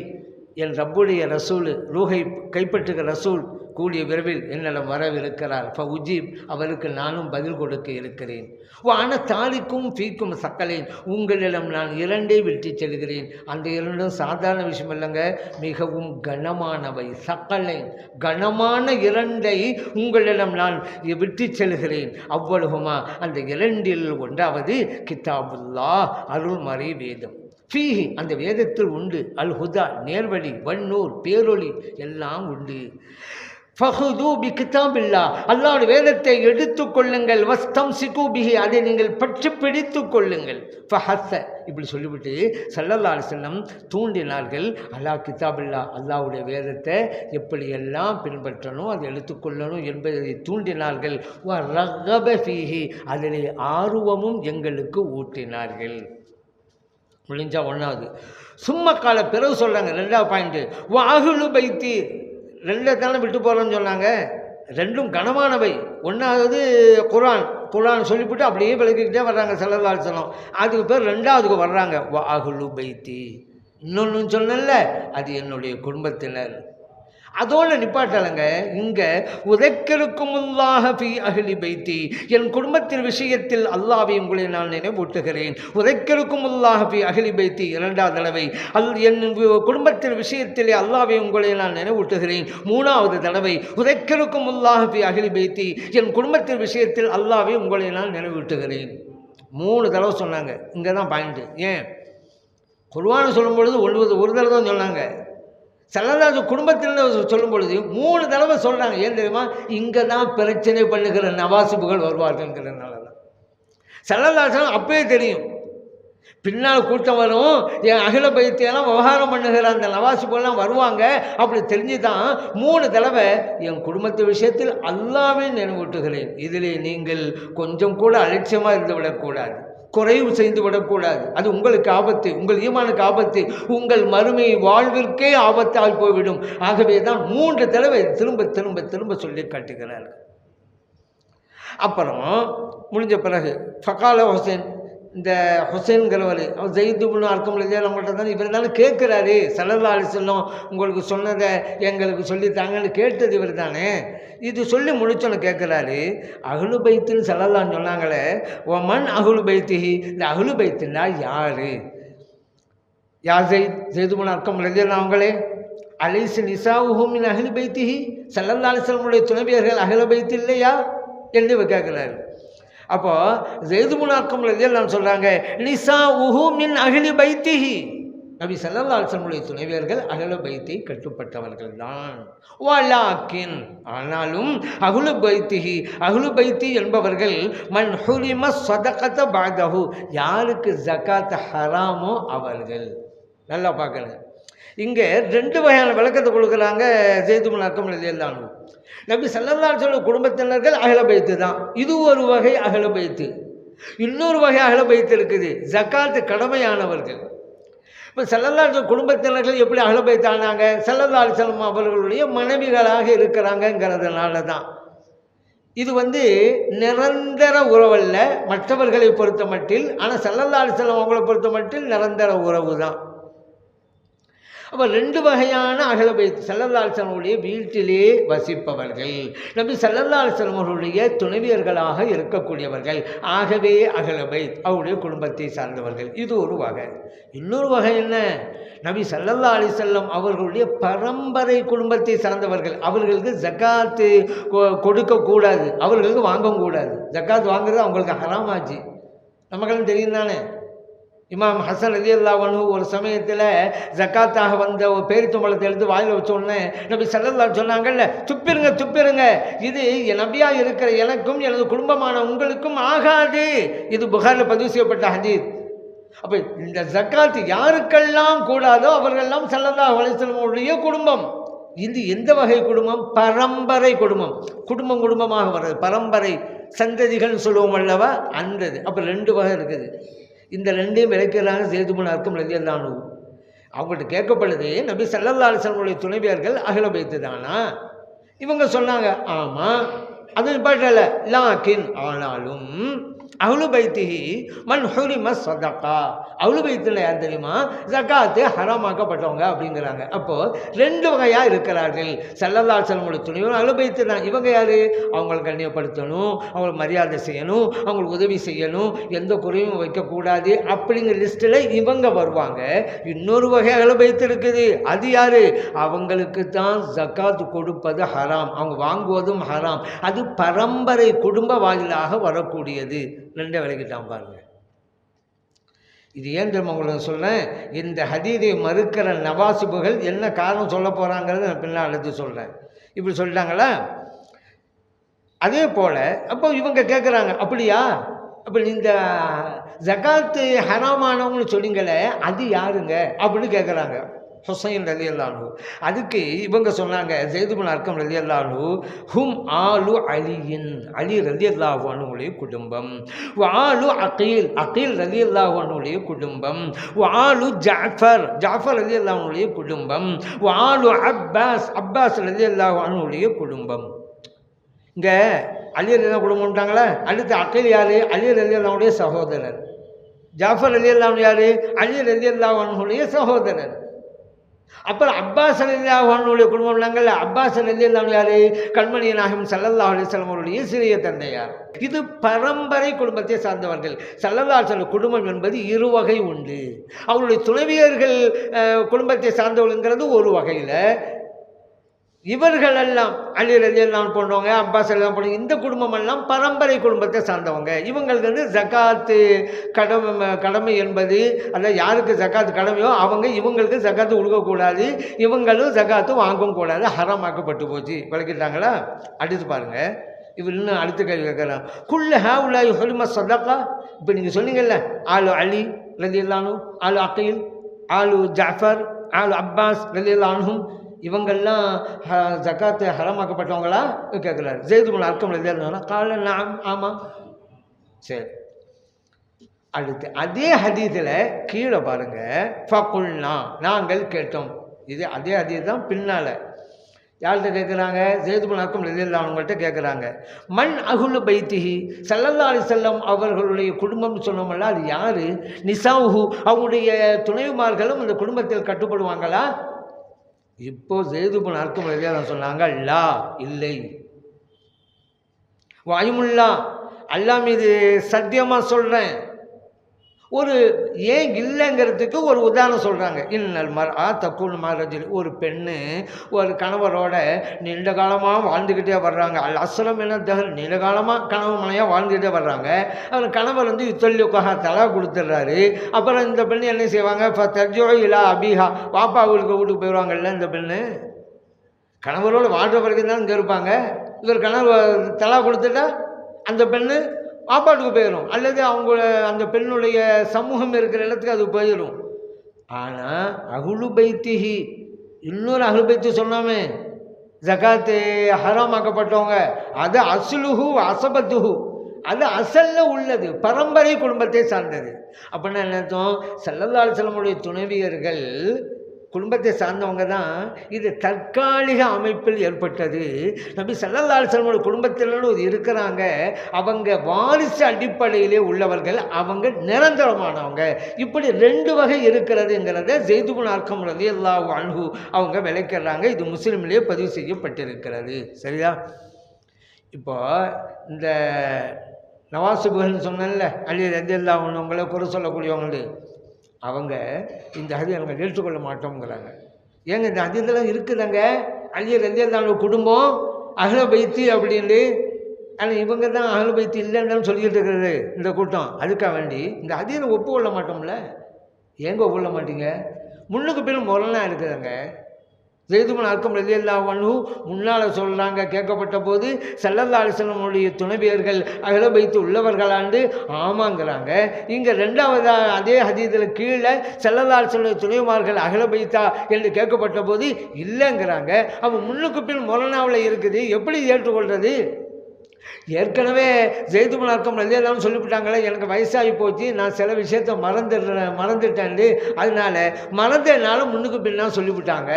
என் ரப்புடைய ரசூல், ரூஹை கைப்பற்றுகிற ரசூல் கூடிய விரைவில் என்னிடம் வரவிருக்கிறார். ஃபஉஜீப், அவருக்கு நானும் பதில் கொடுக்க இருக்கிறேன். வான தாலிக்கும் ஃபீக்கும் சக்கலேன், உங்களிடம் நான் இரண்டே விட்டு செல்கிறேன். அந்த இரண்டும் சாதாரண விஷயம் இல்லைங்க, மிகவும் கனமானவை. சக்கலேன், கனமான இரண்டை உங்களிடம் நான் விட்டு செல்கிறேன். அவ்வளவுமா, அந்த இரண்டில் ஒன்றாவது கிதாபுல்லாஹ், அருள்மறை வேதம். ஃபீஹி, அந்த வேதத்தில் உண்டு. அல் ஹுதா, நேர்வழி, வன்னூர், பேரொளி எல்லாம் உண்டு. ஃபஹுது பி கிதாபில்லா, அல்லாஹ்வுடைய வேதத்தை எடுத்துக்கொள்ளுங்கள். வஸ்தம்சிகு பிஹி, அதை நீங்கள் பற்றி பிடித்து கொள்ளுங்கள். ஃபஹஸ்ஸ, இப்படி சொல்லிவிட்டு ஸல்லல்லாஹு அலைஹி வஸல்லம் தூண்டினார்கள். அல்லாஹ் கிதாபில்லா, அல்லாஹ்வுடைய வேதத்தை எப்படியெல்லாம் பின்பற்றணும், அதை எடுத்துக்கொள்ளணும் என்பதை தூண்டினார்கள். வ ரகப ஃபீஹி, அதிலே ஆர்வமும் எங்களுக்கு ஊட்டினார்கள். முடிஞ்சா ஒன்றாவது. சும்மா கால பிறகு சொல்கிறாங்க, ரெண்டாவது பாயிண்ட்டு, வாகுலு பைத்தி, ரெண்டை தானே விட்டு போகிறோன்னு சொன்னாங்க. ரெண்டும் கனமானவை. ஒன்றாவது குர்ஆன் சொல்லிவிட்டு அப்படியே விளக்கிக்கிட்டே வர்றாங்க ஸல்லல்லாஹு அலைஹி வஸல்லம். அதுக்கு பேர் ரெண்டாவதுக்கு வர்றாங்க, வாகுலு பைத்தி. இன்னொன்று சொன்னல, அது என்னுடைய குடும்பத்தினர். அதோடு நிப்பாட்டலைங்க. இங்கே உதக்கிருக்குமுல்லாஹ ஃபீ அஹ்லி பைத்தி, என் குடும்பத்தின் விஷயத்தில் அல்லாஹ்வை உங்களை நான் நினைவூட்டுகிறேன். உதக்கிருக்குமுல்லாஹ ஃபீ அஹ்லி பைத்தி, இரண்டாவது தடவை என் குடும்பத்தின் விஷயத்திலே அல்லாஹ்வை உங்களை நான் நினைவூட்டுகிறேன். மூணாவது தடவை உதக்கிருக்குமுல்லாஹ ஃபீ அஹ்லி பைத்தி, என் குடும்பத்தின் விஷயத்தில் அல்லாஹ்வை உங்களை நான் நினைவூட்டுகிறேன். 3 தடவை சொன்னாங்க. இங்கே தான் பாயிண்ட்டு. ஏன் குர்ஆனை சொல்லும் பொழுது ஒரு தடவை தான் சொன்னாங்க. ஸல்லல்லாஹு குடும்பத்தில் சொல்லும் பொழுது 3 தடவை சொல்கிறாங்க. ஏன் தெரியுமா? இங்கே தான் பிரச்சனை பண்ணுகிற நவாசிபுகள் வருவார்கள்ங்கிறதுனால தான். ஸல்லல்லாஹு அப்பயே தெரியும், பின்னால் கூட்டம் வரும், என் அகில பைத்தியெல்லாம் விவகாரம் பண்ணுகிற அந்த நவாசிபுகள்லாம் வருவாங்க. அப்படி தெரிஞ்சு தான் 3 தடவை என் குடும்பத்து விஷயத்தில் அல்லாஹ்வை நினைவூட்டுகிறேன். இதிலே நீங்கள் கொஞ்சம் கூட அலட்சியமாக இருந்து விடக்கூடாது, குறைவு செய்து விடக்கூடாது. அது உங்களுக்கு ஆபத்து, உங்கள் ஈமானுக்கு ஆபத்து, உங்கள் மறுமை வாழ்விற்கே ஆபத்தால் போய்விடும். ஆகவே தான் 3 தடவை திரும்ப திரும்ப திரும்ப சொல்லி காட்டுகிறார். அப்புறம் முடிஞ்ச பிறகு ஃபகால ஹுசைன், இந்த ஹுசைன்கிறவர் அவர் ஜெயித் இப்னு அர்கம் நம்மகிட்ட தான் இவர் தானே கேட்குறாரு. ஸல்லல்லாஹு அலைஹி வஸல்லம் உங்களுக்கு சொன்னதை எங்களுக்கு சொல்லித்தாங்கன்னு கேட்டது இவர் தானே. இது சொல்லி முடிச்சோன்னு கேட்குறாரு, அஹ்லு பைத்துன்னு ஸல்லல்லாஹு சொன்னாங்களே, ஒமன் அஹ்லு பைத்திஹி, இந்த அஹ்லு பைத்துன்னா யார்? யா ஜெயித் இப்னு அர்கம் அவங்களே, அலைஸ நிசாஉஹு மின் அஹ்லி பைத்திஹி, ஸல்லல்லாஹு அலைஹி வஸல்லம் துணைவியர்கள் அஹ்லு பைத் இல்லையா என்று இவர் கேட்குறாரு. அப்போ ஜெயித் இப்னு அர்கம் ரலியல்லாஹு சொல்கிறாங்க, நிசாஉஹு மின் அஹ்லி பைத்திஹி, நபி ஸல்லல்லாஹு அலைஹி வஸல்லம் துணைவியர்கள் அஹ்லு பைத்தை கட்டுப்பட்டவர்கள் தான். வலாக்கின், ஆனாலும் அஹ்லு பைத்திஹி, அஹ்லு பைத்தி என்பவர்கள் மன் ஹுரிம ஸதகத பஅதஹு, யாருக்கு ஜகாத் ஹராமோ அவர்கள். நல்லா பார்க்கணும், இங்கே 2 வகையான விளக்கத்தை கொடுக்குறாங்க ஜெயித் இப்னு அர்கம் ரலியல்லாஹு. நபி ஸல்லல்லாஹு அலைஹி வஸல்லம் குடும்பத்தினர்கள் அஹ்லு பைத்து தான், இது ஒரு வகை அஹ்லு பைத்து. இன்னொரு வகை அஹ்லு பைத்து இருக்குது, ஜகாத் கடமையானவர்கள். இப்போ ஸல்லல்லாஹு அலைஹி வஸல்லம் குடும்பத்தினர்கள் எப்படி அஹ்லு பைத் ஆனாங்க? ஸல்லல்லாஹு அலைஹி வஸல்லம் அவர்களுடைய மனைவிகளாக இருக்கிறாங்கிறதுனால தான். இது நிரந்தர உறவல்ல மற்றவர்களை பொறுத்த மட்டில், ஆனால் ஸல்லல்லாஹு அலைஹி வஸல்லம் அவங்களை பொறுத்த மட்டில் நிரந்தர உறவு தான். அப்போ 2 வகையான அஹ்லு பைத், ஸல்லல்லாஹு அலைஹி வஸல்லம் வீட்டிலே வசிப்பவர்கள், நபி ஸல்லல்லாஹு அலைஹி வஸல்லம் அவர்களுடைய துணைவியர்களாக இருக்கக்கூடியவர்கள். ஆகவே அஹ்லு பைத் அவருடைய குடும்பத்தை சார்ந்தவர்கள். இது ஒரு வகை. இன்னொரு வகை என்ன? நபி ஸல்லல்லாஹு அலைஹி வஸல்லம் அவர்களுடைய பரம்பரை குடும்பத்தை சார்ந்தவர்கள். அவர்களுக்கு ஜக்காத்து கொடுக்கக்கூடாது, அவர்களுக்கு வாங்கக்கூடாது. ஜக்காத் வாங்குறது அவங்களுக்கு ஹராமாச்சு. நமக்கெல்லாம் தெரியும் தானே. இமாம் ஹசன் ரலியல்லாஹு அன்ஹு ஒரு சமயத்தில் ஜக்காத்தாக வந்த ஒரு பேரித்தம்பழத்தை எடுத்து வாயில் வச்ச உடனே நபி ஸல்லல்லாஹு சொன்னாங்கல்ல, துப்பிருங்க, இது நபியாக இருக்கிற எனக்கும் எனது குடும்பமான உங்களுக்கும் ஆகாது. இது புகாரில் பதிவு செய்யப்பட்ட ஹதீஸ். அப்போ இந்த ஜக்காத் யாருக்கெல்லாம் கூடாதோ அவர்களெல்லாம் ஸல்லல்லாஹு அலைஹி வஸல்லம் குடும்பம். இது எந்த வகை குடும்பம்? பரம்பரை குடும்பம். குடும்பம் குடும்பமாக வர்றது பரம்பரை சந்ததிகள் சொல்லுவோம் அல்லவா, அந்தது. அப்போ 2 வகை இருக்குது. இந்த 2ஐயும் விளக்கிறாங்க ஸைத் இப்னு அர்கம் ரலியல்லாஹு அன்ஹு. அவங்கள்ட்ட கேட்கப்படுது, நபி ஸல்லல்லாஹு அலைஹி வஸல்லம் துணைவியர்கள் அஹ்ல பைத் தானா? இவங்க சொன்னாங்க ஆமாம். அது பட்டல லாக்கின் ஆனாலும் அஹ்லு பைத்திஹி மன் ஹுரிம ஸதகா. அஹ்லு பைத்தில் யார் தெரியுமா? ஜகாத்து ஹராமாக்கப்பட்டவங்க அப்படிங்கிறாங்க. அப்போது 2 வகையாக இருக்கிறார்கள். ஸல்லல்லாஹு அலைஹி வஸல்லம் துணைவர் அஹ்லு பைத்து தான். இவங்க யார்? அவங்களை கண்ணியப்படுத்தணும், அவங்களுக்கு மரியாதை செய்யணும், அவங்களுக்கு உதவி செய்யணும், எந்த குறையும் வைக்கக்கூடாது அப்படிங்கிற லிஸ்ட்டில் இவங்க வருவாங்க. இன்னொரு வகை அஹ்லு பைத்து இருக்குது. அது யார்? அவங்களுக்கு தான் ஜகாத் கொடுப்பது ஹராம், அவங்க வாங்குவதும் ஹராம். அது பரம்பரை குடும்ப வாயிலாக வரக்கூடியது. 2 விலைக்கிட்டான் பாருங்க. இது ஏன் தெரியுமா உங்களுக்கு சொல்கிறேன்? இந்த ஹதீதை மறுக்கிற நவாசிபுகள் என்ன காரணம் சொல்ல போகிறாங்கிறது நான் பின்னால் அடுத்து சொல்கிறேன். இப்படி சொல்லிட்டாங்களா? அதே போல் அப்போ இவங்க கேட்குறாங்க, அப்படியா? அப்போ இந்த ஜகாத்து ஹராமானவங்கன்னு சொன்னீங்களே, அது யாருங்க அப்படின்னு கேட்குறாங்க. ஹுசைன் ரலியல்லாஹு அன்ஹு. அதுக்கு இவங்க சொன்னாங்க, ஸைத் இப்னு அர்கம் ரலியல்லாஹு அன்ஹு, ஹும் ஆலு அலியின், அலி ரலியல்லாஹு அன்ஹுடைய குடும்பம். ஆலு அகீல், அகீல் ரலியல்லாஹு அன்ஹுடைய குடும்பம். ஆலு ஜாஃபர், ஜாஃபர் ரலியல்லாஹு அன்ஹுடைய குடும்பம். ஆலு அப்பாஸ், அப்பாஸ் ரலியல்லாஹு அன்ஹுடைய குடும்பம். இங்கே அலி ரலியல்லாஹு குடும்பம்ட்டாங்களே. அடுத்து அகீல் யார்? அலி ரலியல்லாஹு அன்ஹுடைய சகோதரர். ஜாஃபர் ரலியல்லாஹு அன்ஹு யார்? அலி ரலியல்லாஹு அன்ஹுடைய சகோதரர். அப்புறம் அப்பாஸ் ரலியல்லாஹு அன்ஹுடைய குடும்பம் இல்லைங்கள்ல, அப்பாஸ் ரலியல்லாஹு அன்ஹு யார்? கண்மணி நாயகம் ஸல்லல்லாஹு அலைஹி வஸல்லம் அவருடைய சிறிய தந்தையார். இது பரம்பரை குடும்பத்தை சார்ந்தவர்கள். ஸல்லல்லாஹு அலைஹி வஸல்லம் குடும்பம் என்பது 2 வகை உண்டு. அவருடைய துணைவியர்கள் குடும்பத்தை சார்ந்தவர்கள்ங்கிறது ஒரு வகையில். இவர்களெல்லாம் அலி ரலியல்லாஹு அன்ஹு போன்றவங்க, அப்பாஸ் எல்லாம் போனவங்க, இந்த குடும்பமெல்லாம் பரம்பரை குடும்பத்தை சார்ந்தவங்க. இவங்களுக்கு ஜகாத்து கடமை என்பது, அதாவது யாருக்கு ஜகாத்து கடமையோ அவங்க இவங்களுக்கு ஜகாத்து கொடுக்கக்கூடாது, இவங்களும் ஜகாத்து வாங்கவும் கூடாது, ஹராமாக்கப்பட்டு போச்சு. விளக்கிட்டாங்களா? அடுத்து பாருங்கள். இவர் இன்னும் அடுத்த கேள்வி கேட்குறான். குல்ல ஹாவுலாய் ஹுரிம ஸதகா. இப்போ நீங்கள் சொன்னீங்கல்ல, ஆலு அலி ரலியல்லாஹு அன்ஹு, ஆலு அகீல், ஆலு ஜாஃபர், ஆலு அப்பாஸ் ரலியல்லாஹு அன்ஹும், இவங்கெல்லாம் ஜகாத்து ஹராமாக்கப்பட்டவங்களா கேட்குறாரு. ஸைத் இப்னு அர்கம் ரலியல்லாஹு அன்ஹு கால நஅம், ஆமாம். சரி, அடுத்து அதே ஹதீஸில் கீழே பாருங்கள். ஃபகுல்னா, நாங்கள் கேட்டோம். இது அதே ஹதீஸ் தான். பின்னால் யார்கிட்ட கேட்குறாங்க? ஸைத் இப்னு அர்கம் ரலியல்லாஹு அன்ஹுங்கள்ட்ட கேட்குறாங்க. மன் அஹ்லு பைத்திஹி, ஸல்லல்லாஹு அலைஹி வஸல்லம் அவர்களுடைய குடும்பம்னு சொன்னோம்ல, அது யார்? நிசாவுஹு, அவங்களுடைய துணைவிமார்களும் அந்த குடும்பத்தில் கட்டுப்படுவாங்களா? இப்போ ஸைத் இப்னு அர்கம் ரலியல்லாஹு அன்ஹு சொன்னாங்க, லா, இல்லை. வாயுமுல்லா, அல்லாஹ் மீது சத்தியமாக சொல்கிறேன். ஒரு ஏன் இல்லைங்கிறதுக்கு ஒரு உதாரணம் சொல்கிறாங்க. இன்னல் மர்ஆ தக்கூனு மா ரஜுல், ஒரு பெண்ணு ஒரு கணவரோட நீண்ட காலமாக வாழ்ந்துக்கிட்டே வர்றாங்க. அல் அஸ்லம் என்ன தகல், நீண்ட காலமாக கணவன் மனையாக வாழ்ந்துக்கிட்டே வர்றாங்க. அவர் கணவர் யுத்தல்யுக்காக தலா கொடுத்துட்றாரு. அப்புறம் இந்த பெண்ணு என்ன செய்வாங்க? இப்போ தர்ஜோ இலா அபிஹா, பாப்பா அவங்களுக்கு வீட்டுக்கு போயிடுவாங்கல்ல. இந்த பெண்ணு கணவரோடு வாழ்கிற வரைக்கும் தான் இங்கே இருப்பாங்க. இவர் கணவர் தலா கொடுத்துட்டா அந்த பெண்ணு பாப்பாட்டுக்கு போயிடும், அல்லது அவங்க அந்த பெண்ணுடைய சமூகம் இருக்கிற இடத்துக்கு அது போயிடும். ஆனால் அஹ்லு பைத்திஹி, இன்னொரு அஹ்லு பைத்து சொன்னாமே, ஜகாத்து ஹராமாக்கப்பட்டவங்க, அது அஸ்லுஹு அசபத்துஹு, அது அசலில் உள்ளது, பரம்பரை குடும்பத்தை சார்ந்தது. அப்படின்னா என்ன அர்த்தம்? ஸல்லல்லாஹு அலைஹி வஸல்லம் துணைவியர்கள் குடும்பத்தை சார்ந்தவங்க தான். இது தற்காலிக அமைப்பில் ஏற்பட்டது. நபி ஸல்லல்லாஹு அலைஹி வஸல்லம் குடும்பத்தினரும் இருக்கிறாங்க. அவங்க வாரிசு அடிப்படையிலே உள்ளவர்கள், அவங்க நிரந்தரமானவங்க. இப்படி 2 வகை இருக்கிறதுங்கிறத ஸைத் இப்னு அர்கம் ரலியல்லாஹு அன்ஹு அவங்க விளக்கிறாங்க. இது முஸ்லிமிலே பதிவு செய்யப்பட்டிருக்கிறது. சரியா? இப்போ இந்த நவாசிபுகள்னு சொன்னேன்ல, அலி ரலியல்லாஹு அன்ஹு அவங்கள குறை சொல்லக்கூடியவங்க, அவங்க இந்த ஹதீஸை அவங்க ஏற்றுக்கொள்ள மாட்டோங்கிறாங்க. ஏங்க இந்த ஹதீஸெல்லாம் இருக்குதுங்க, அலி ரலியல்லாஹு அன்ஹு குடும்பம் அஹ்லு பைத்தி அப்படின்னு. ஆனால் இவங்க தான் அஹ்லு பைத்தி இல்லைன்னு சொல்லிக்கிட்டு இருக்கிறது இந்த கூட்டம். அதுக்காக வேண்டி இந்த ஹதீஸை ஒப்புக்கொள்ள மாட்டோம்ல. ஏங்க ஒப்புக்கொள்ள மாட்டீங்க? முன்னுக்கு பின்னும் முரணாக இருக்குதுங்க. ஸைத் இப்னு அர்கம் ரலியல்லாஹு அன்ஹு முன்னால் சொல்கிறாங்க, கேட்கப்பட்ட போது ஸல்லல்லாஹு அலைஹி வஸல்லமுடைய துணைவியர்கள் அஹ்ல பைத் உள்ளவர்களாண்டு ஆமாங்கிறாங்க. இங்கே ரெண்டாவதாக அதே ஹதீஸில் கீழே ஸல்லல்லாஹு அலைஹி வஸல்லம் துணைமார்கள் அஹ்ல பைத்தா என்று கேட்கப்பட்ட போது இல்லைங்கிறாங்க. அப்போ முன்னுக்கு பின் மொலனாவில் இருக்குது, எப்படி ஏற்றுக்கொள்வது? ஏற்கனவே ஸைத் இப்னு அர்கம் ரலியல்லாஹு சொல்லிவிட்டாங்களே, எனக்கு வயசாகி போச்சு, நான் சில விஷயத்தை மறந்துட்டேன், அதனால மறந்ததுனால முன்னுக்கு பின்னா சொல்லிவிட்டாங்க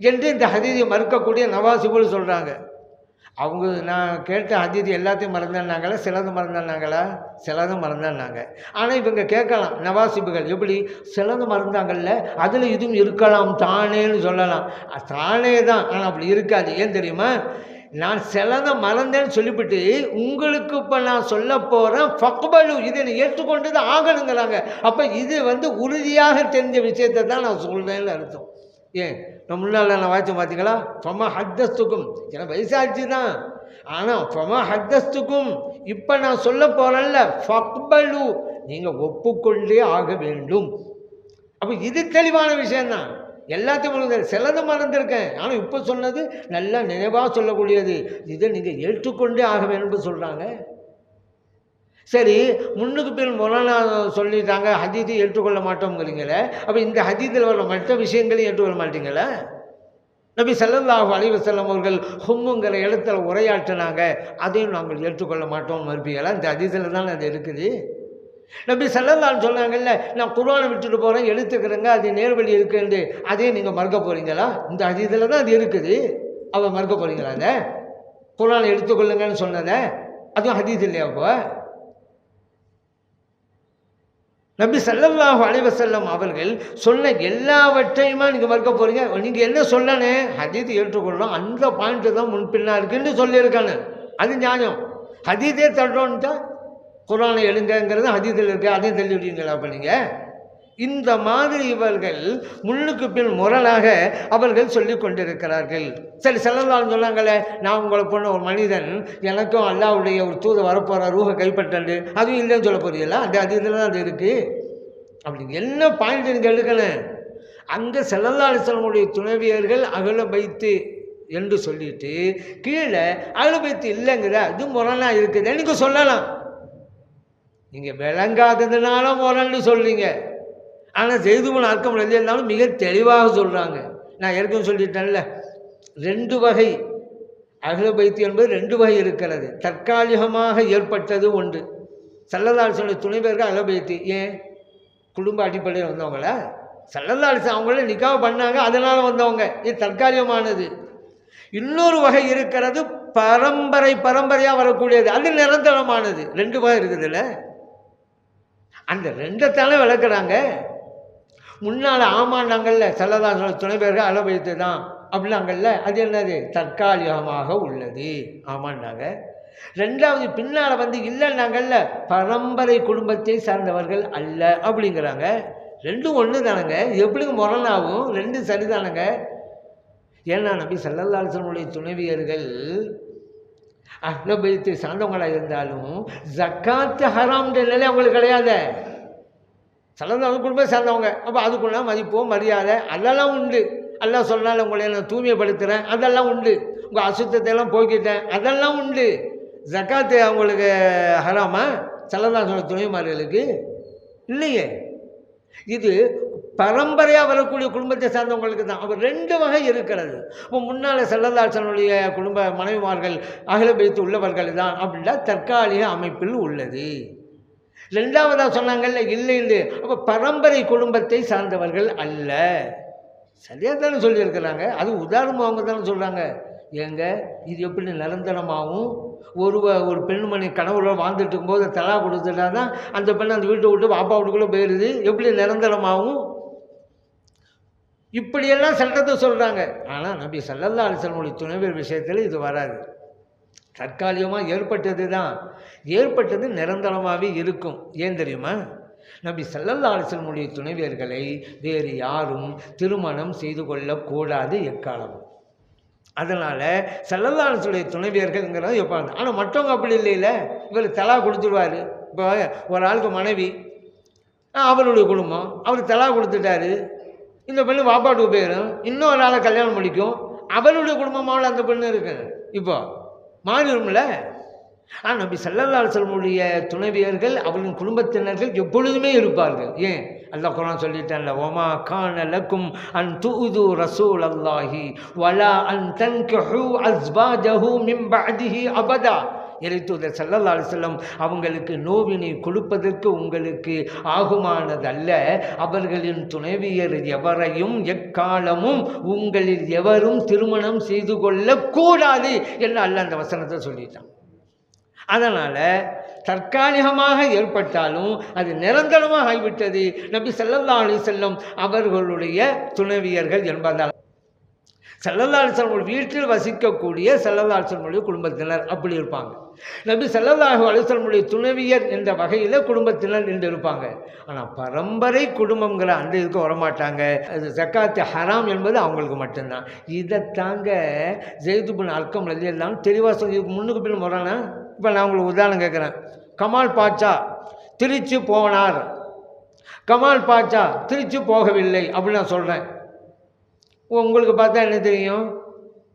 என்று இந்த ஹதீஸை மறுக்கக்கூடிய நவாசிபுல் சொல்கிறாங்க. அவங்க நான் கேட்ட ஹதீஸ் எல்லாத்தையும் மறந்தானாங்களா, சிலது மறந்தானாங்களா? சிலது மறந்தானாங்க. ஆனால் இவங்க கேட்கலாம் நவாசிபுகள், எப்படி சிலது மறந்தாங்கல்ல, அதில் இதுவும் இருக்கலாம் தானேன்னு சொல்லலாம். தானே தான், ஆனால் அப்படி இருக்காது. ஏன் தெரியுமா? நான் சிலதை மறந்தேன்னு சொல்லிவிட்டு உங்களுக்கு இப்போ நான் சொல்ல போகிறேன் ஃபக்பலு, இதை நீ ஏற்றுக்கொண்டு தான் ஆகணுங்கிறாங்க. அப்போ இது உறுதியாக தெரிஞ்ச விஷயத்தை தான் நான் சொல்கிறேன்னு அர்த்தம். ஏன் நான் முன்னால் நான் வாய்ச்சேன் பார்த்தீங்களா, ஃபமா ஹத்தஸ்துக்கும், எனக்கு வயசாச்சு தான், ஆனால் ஃபமா ஹத்தஸ்துக்கும் இப்போ நான் சொல்ல போகிறேன்ல ஃபக்பலு, நீங்கள் ஒப்புக்கொண்டே ஆக வேண்டும். அப்போ இது தெளிவான விஷயந்தான். எல்லாத்தையும் சிலது மறந்துருக்கேன், ஆனால் இப்போ சொன்னது நல்லா நினைவாக சொல்லக்கூடியது, இதை நீங்கள் ஏற்றுக்கொண்டே ஆக வேண்டும் சொல்கிறாங்க. சரி, முன்னுக்கு பின் மொலானா சொல்லிட்டாங்க, ஹதீஸை ஏற்றுக்கொள்ள மாட்டோங்கிறீங்களே, அப்போ இந்த ஹதீஸில் வர மற்ற விஷயங்களையும் ஏற்றுக்கொள்ள மாட்டீங்களா? நபி ஸல்லல்லாஹு அலைஹி வஸல்லம் அவர்கள் ஹும்முங்கிற இடத்துல உரையாற்றினாங்க, அதையும் நாங்கள் ஏற்றுக்கொள்ள மாட்டோம் மறுப்பீங்களா? இந்த ஹதீஸில் தான் அது இருக்குது. நபி ஸல்லல்லாஹு சொன்னாங்கல்ல, நான் குர்ஆனை விட்டுட்டு போகிறேன், எடுத்துக்கிறேங்க, அது நேர்வழி இருக்குன்னு, அதையும் நீங்கள் மறுக்க போகிறீங்களா? இந்த ஹதீஸில் தான் அது இருக்குது, அவள் மறுக்க போகிறீங்களா? அதை குர்ஆனை எடுத்துக்கொள்ளுங்கன்னு சொன்னதை அதுவும் ஹதீஸ் இல்லையா? அப்போ நபி ஸல்லல்லாஹு அலைஹி வஸல்லம் அவர்கள் சொன்ன எல்லாவற்றையுமா நீங்கள் மறுக்க போகிறீங்க? நீங்கள் என்ன சொல்லணும்? ஹதீஸ் ஏற்றுக்கொள்ளணும், அந்த பாயிண்ட்டு தான் முன்பின்னா இருக்குன்னு சொல்லியிருக்கானு, அது நியாயம். ஹதீஸே தள்ளுறோன்ட்டா குர்ஆனை எழுங்கிறது ஹதீஸில் இருக்கு, அதையும் தள்ளி விடுவீங்களா? அப்போ நீங்கள் இந்த மாதிரி இவர்கள் முன்னுக்கு பின் முரணாக அவர்கள் சொல்லி கொண்டிருக்கிறார்கள். சரி, ஸல்லல்லாஹு சொன்னாங்களே, நான் உங்களை போன ஒரு மனிதன், எனக்கும் அல்லாஹ்வுடைய ஒரு தூது வரப்போகிற ரூஹை கைப்பற்றண்டு, அதுவும் இல்லைன்னு சொல்ல போறீங்களா? அந்த அதில் தான் அது இருக்குது. அப்படி என்ன பாயிண்ட் நீங்கள் எடுக்கணும்? அங்கே ஸல்லல்லாஹு அலைஹி வஸல்லமுடைய துணைவியர்கள் அஹ்ல பைத் என்று சொல்லிட்டு கீழே அஹ்ல பைத் இல்லைங்கிற அது முரணாக இருக்குது நீங்கள் சொல்லலாம். நீங்கள் விளங்காததுனால முரண்டு சொல்கிறீங்க. ஆனால் ஸைத் இப்னு அர்கம் ரலியல்லாஹு மிக தெளிவாக சொல்கிறாங்க. நான் ஏற்கனவே சொல்லிட்டேன்ல, 2 வகை அஹ்ல பைத் என்பது 2 வகை இருக்கிறது. தற்காலிகமாக ஏற்பட்டது ஒன்று, ஸல்லல்லாஹு அலைஹி வஸல்லம் துணைவியர்கள் அஹ்ல பைத். ஏன்? குடும்ப அடிப்படையில் வந்தவங்கள ஸல்லல்லாஹு அலைஹி வஸல்லம் அவங்கள நிக்காஹ் பண்ணாங்க, அதனால் வந்தவங்க, இது தற்காலிகமானது. இன்னொரு வகை இருக்கிறது, பரம்பரையாக வரக்கூடியது, அது நிரந்தரமானது. 2 வகை இருக்குதுல்ல, அந்த 2த்தானே விளக்குறாங்க. முன்னால் ஆமாண்டாங்கல்ல, ஸல்லல்லாஹு அலைஹி வஸல்லம் துணைவியர்கள் அஹ்ல பைத் தான் அப்படின்னாங்கல்ல, அது என்னது? தற்காலிகமாக உள்ளது, ஆமாண்டாங்க. 2வது பின்னால் இல்லைன்னாங்கல்ல, பரம்பரை குடும்பத்தை சார்ந்தவர்கள் அல்ல அப்படிங்கிறாங்க. 2ம் ஒன்று தானங்க, எப்படிங்க முரணாகும்? 2 சரிதானங்க. ஏன்னா நபி ஸல்லல்லாஹு அலைஹி வஸல்லம் துணைவியர்கள் அஹ்ல பைத் சார்ந்தவங்களாக இருந்தாலும் ஜக்காத்து ஹராம்ன்ற நிலை அவங்களுக்கு கிடையாது. ஸல்லல்லாஹு குடும்பம் சார்ந்தவங்க, அப்போ அதுக்குள்ள மதிப்போ மரியாதை அதெல்லாம் உண்டு. அல்லாஹ் சொன்னாலும் உங்களை நான் தூய்மைப்படுத்துகிறேன், அதெல்லாம் உண்டு. உங்கள் அசுத்தத்தை எல்லாம் போக்கிட்டேன், அதெல்லாம் உண்டு. ஜக்காத்து அவங்களுக்கு ஹராமா? ஸல்லல்லாஹு அலைஹி வஸல்லம் துணைமார்களுக்கு இல்லையே. இது பரம்பரையாக வரக்கூடிய குடும்பத்தை சார்ந்தவங்களுக்கு தான். அப்போ 2 வகை இருக்கிறது. இப்போ முன்னால் ஸல்லல்லாஹு அலைஹி வஸல்லம் குடும்ப மனைவிமார்கள் அஹ்ல பைத் உள்ளவர்கள் தான் அப்படின்னா தற்காலிக அமைப்பில் உள்ளது. 2வதாக சொன்னாங்கல்ல இல்லைன்னு, அப்போ பரம்பரை குடும்பத்தை சார்ந்தவர்கள் அல்ல. சரியாக தானே சொல்லியிருக்கிறாங்க. அது உதாரணமாக அவங்க தானே சொல்கிறாங்க. ஏங்க இது எப்படி நிரந்தரமாகவும்? ஒரு பெண்மணி கனவுல வாழ்ந்துட்டு இருக்கும்போது தலா கொடுத்துட்டா தான் அந்த பெண் அந்த வீட்டை விட்டு பாப்பா வீட்டுக்குள்ளே போயிடுது, எப்படி நிரந்தரமாகவும்? இப்படியெல்லாம் சட்டத்தை சொல்கிறாங்க. ஆனால் நபி ஸல்லல்லாஹு அலைஹி வஸல்லம் துணைவியர் விஷயத்தில் இது வராது. தற்காலிகமாக ஏற்பட்டது தான், ஏற்பட்டது நிரந்தரமாகவே இருக்கும். ஏன் தெரியுமா? நபி ஸல்லல்லாஹு அலைஹி வஸல்லம் துணைவியர்களை வேறு யாரும் திருமணம் செய்து கொள்ளக்கூடாது எக்காலம். அதனால் ஸல்லல்லாஹு அலைஹி வஸல்லம் துணைவியர்கள்ங்கிறது வைப்பாங்க. ஆனால் மற்றவங்க அப்படி இல்லைல்ல, இவர் தலா கொடுத்துருவார். இப்போ ஒரு ஆளுக்கு மனைவி, அவருடைய குடும்பம், அவர் தலா கொடுத்துட்டாரு, இந்த பெண்ணு வாப்பாட்டுக்கு போயிடும், இன்னொரு ஆளை கல்யாணம் முடிக்கும், அவருடைய குடும்பமாவில் அந்த பெண்ணு இருக்கு. இப்போ மாறிடும்ல. ஆனால் நபி ஸல்லல்லாஹு அலைஹி வஸல்லம் துணைவியர்கள் அவர்களின் குடும்பத்தினர்கள் எப்பொழுதுமே இருப்பார்கள். ஏன்? அல்லாஹ் குர்ஆன் சொல்லிட்டான்ல, வமா கான லக்கும் அன் துஉது ரசூலல்லாஹி வலா அன் தன்கிஹு அஸ்வாஜஹு மின் பஅதிஹி அபதா. இறைத்தூதர் ஸல்லல்லாஹு அலைஹி வஸல்லம் அவங்களுக்கு நோவினை கொடுப்பதற்கு உங்களுக்கு ஆகுமானதல்ல, அவர்களின் துணைவியர் எவரையும் எக்காலமும் உங்களில் எவரும் திருமணம் செய்து கொள்ளக்கூடாது என்று அல்லாஹ் அந்த வசனத்தை சொல்லிட்டான். அதனால் தற்காலிகமாக ஏற்பட்டாலும் அது நிரந்தரமாக ஆகிவிட்டது நபி ஸல்லல்லாஹு அலைஹி வஸல்லம் அவர்களுடைய துணைவியர்கள் என்பதால். ஸல்லல்லாஹு அலைஹி வஸல்லம் வீட்டில் வசிக்கக்கூடிய ஸல்லல்லாஹு அலைஹி வஸல்லம் குடும்பத்தினர் அப்படி இருப்பாங்க. நபி ஸல்லல்லாஹு அலைஹி வஸல்லம் துணைவியர் என்ற வகையில் குடும்பத்தினர் என்று இருப்பாங்க. ஆனால் பரம்பரை குடும்பங்கிற அந்த இதுக்கு வரமாட்டாங்க. அது ஜக்காத்து ஹராம் என்பது அவங்களுக்கு மட்டும்தான். இதைத்தாங்க ஸைத் இப்னு அர்கம் ரலியல்லாஹு அன்ஹு தெளிவாக சொல்லி முன்னுக்கு பின் முறானா. இப்போ நான் உங்களுக்கு உதாரணம் கேட்குறேன். கமால் பாட்சா திருச்சி போனார், கமால் பாட்சா திருச்சி போகவில்லை அப்படின்னு நான் சொல்கிறேன். உங்களுக்கு பார்த்தா என்ன தெரியும்?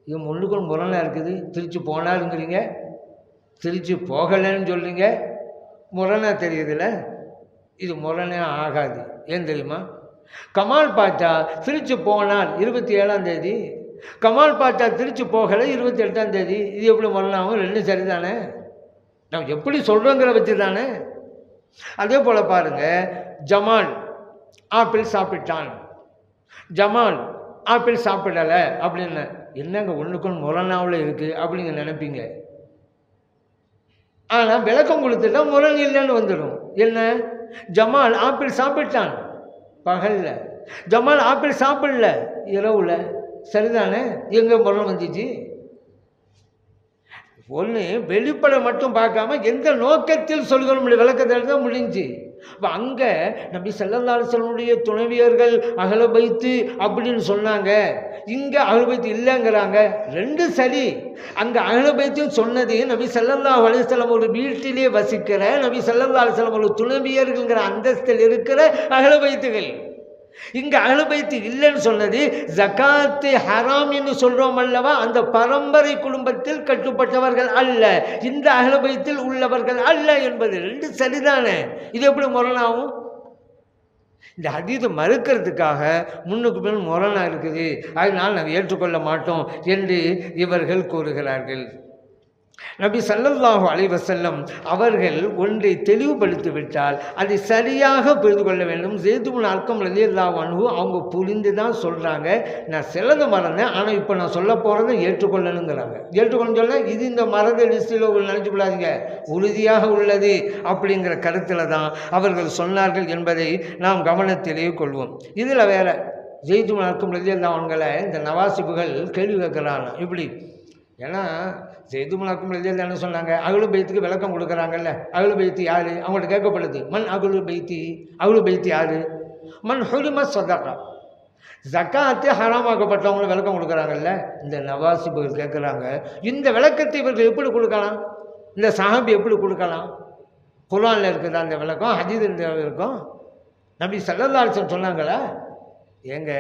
இது முன்னுக்கு முரணாக இருக்குது. திருச்சி போனாருங்கிறீங்க, திருச்சி போகலைன்னு சொல்கிறீங்க, முரணாக தெரியுதுல்ல. இது முரணே ஆகாது. ஏன் தெரியுமா? கமால் பாட்சா திருச்சி போனார் 27ஆம் தேதி, கமால் பாட்சா திருச்சி போகலை 28ஆம் தேதி. இது எப்படி முரணாகும்? ரெண்டும் சரிதானே. நம்ம எப்படி சொல்கிறோங்கிற வச்சு தானே. அதே போல் பாருங்கள், ஜமால் ஆப்பிள் சாப்பிட்டான், ஜமால் ஆப்பிள் சாப்பிடலை அப்படின்னு என்னங்க ஒன்றுக்கு முரணாவில் இருக்குது அப்படிங்க நினைப்பீங்க. ஆனால் விளக்கம் கொடுத்துட்டா முரண் இல்லைன்னு வந்துடும். என்ன? ஜமால் ஆப்பிள் சாப்பிட்டான் பகலில், ஜமால் ஆப்பிள் சாப்பிடல இரவுல. சரிதானே? எங்கே முரண் வந்துச்சு? ஒன்று வெளிப்படை மட்டும் பார்க்காம எந்த நோக்கத்தில் சொல்கிறோம் விளக்கத்தில் தான் முடிஞ்சு. இப்போ அங்கே நபி ஸல்லல்லாஹு அலைஹி வஸல்லம் துணைவியர்கள் அஹ்ல பைத்து அப்படின்னு சொன்னாங்க, இங்கே அஹ்ல பைத்து இல்லைங்கிறாங்க. ரெண்டும் சரி. அங்கே அஹ்ல பைத்துன்னு சொன்னது நபி ஸல்லல்லாஹு அலைஹி வஸல்லம் ஒரு வீட்டிலே வசிக்கிற நபி ஸல்லல்லாஹு அலைஹி வஸல்லம் ஒரு துணைவியர்கள்ங்கிற அந்தஸ்தில் இருக்கிற அஹ்ல பைத்துகள். இங்கே அஹ்ல பைத்து இல்லைன்னு சொன்னது ஜகாத்து ஹராம் என்று சொல்கிறோம் அல்லவா, அந்த பரம்பரை குடும்பத்தில் கட்டுப்பட்டவர்கள் அல்ல, இந்த அஹ்ல பைத்தில் உள்ளவர்கள் அல்ல என்பது ரெண்டு சரிதானே. இது எப்படி முரணாகும்? இந்த ஹதீஸை மறுக்கிறதுக்காக முன்னுக்கு பின் முரணாக இருக்குது, அதனால் நாங்கள் ஏற்றுக்கொள்ள மாட்டோம் என்று இவர்கள் கூறுகிறார்கள். நபி ஸல்லல்லாஹு அலைஹி வஸல்லம் அவர்கள் ஒன்றை தெளிவுபடுத்தி விட்டால் அதை சரியாக புரிந்து கொள்ள வேண்டும். ஸைத் இப்னு அர்கம் ரலியல்லாஹு அன்ஹு அவங்க புரிந்து தான் சொல்கிறாங்க. நான் சிலது மறந்தேன், ஆனால் இப்போ நான் சொல்ல போகிறத ஏற்றுக்கொள்ளணுங்கிறாங்க. ஏற்றுக்கொள்ளு சொல்ல இது இந்த மறந்த லிஸ்டில் நினச்சி விடாதீங்க, உறுதியாக உள்ளது அப்படிங்கிற கருத்தில் தான் அவர்கள் சொன்னார்கள் என்பதை நாம் கவனத்திலேயே கொள்வோம். இதில் வேறு ஸைத் இப்னு அர்கம் ரலியல்லாஹு அன்ஹுங்களை இந்த நவாசிபுகள் கேள்வி கேட்குறாங்க. இப்படி ஏன்னா ஸைத் இப்னு அர்கம் ரலியல்லாஹு என்ன சொன்னாங்க? அஹ்லு பைத்துக்கு விளக்கம் கொடுக்குறாங்கல்ல. அஹ்லு பைத்து யார்? அவங்கள்ட்ட கேட்கப்படுது, மன் அஹ்லு பைத்தி, அஹ்லு பைத்து யார்? மன் ஹுரிம ஸதகா, ஜக்காத்து ஹராமாக்கப்பட்டவங்களை விளக்கம் கொடுக்குறாங்கல்ல. இந்த நவாசிபுகள் கேட்குறாங்க, இந்த விளக்கத்தை இவர்கள் எப்படி கொடுக்கலாம்? இந்த சஹாபி எப்படி கொடுக்கலாம்? குர்ஆனில் இருக்குதா அந்த விளக்கம்? ஹதீஸில் இருக்கும்? நபி ஸல்லல்லாஹு அலைஹி வஸல்லம் சொன்னாங்களா? ஏங்க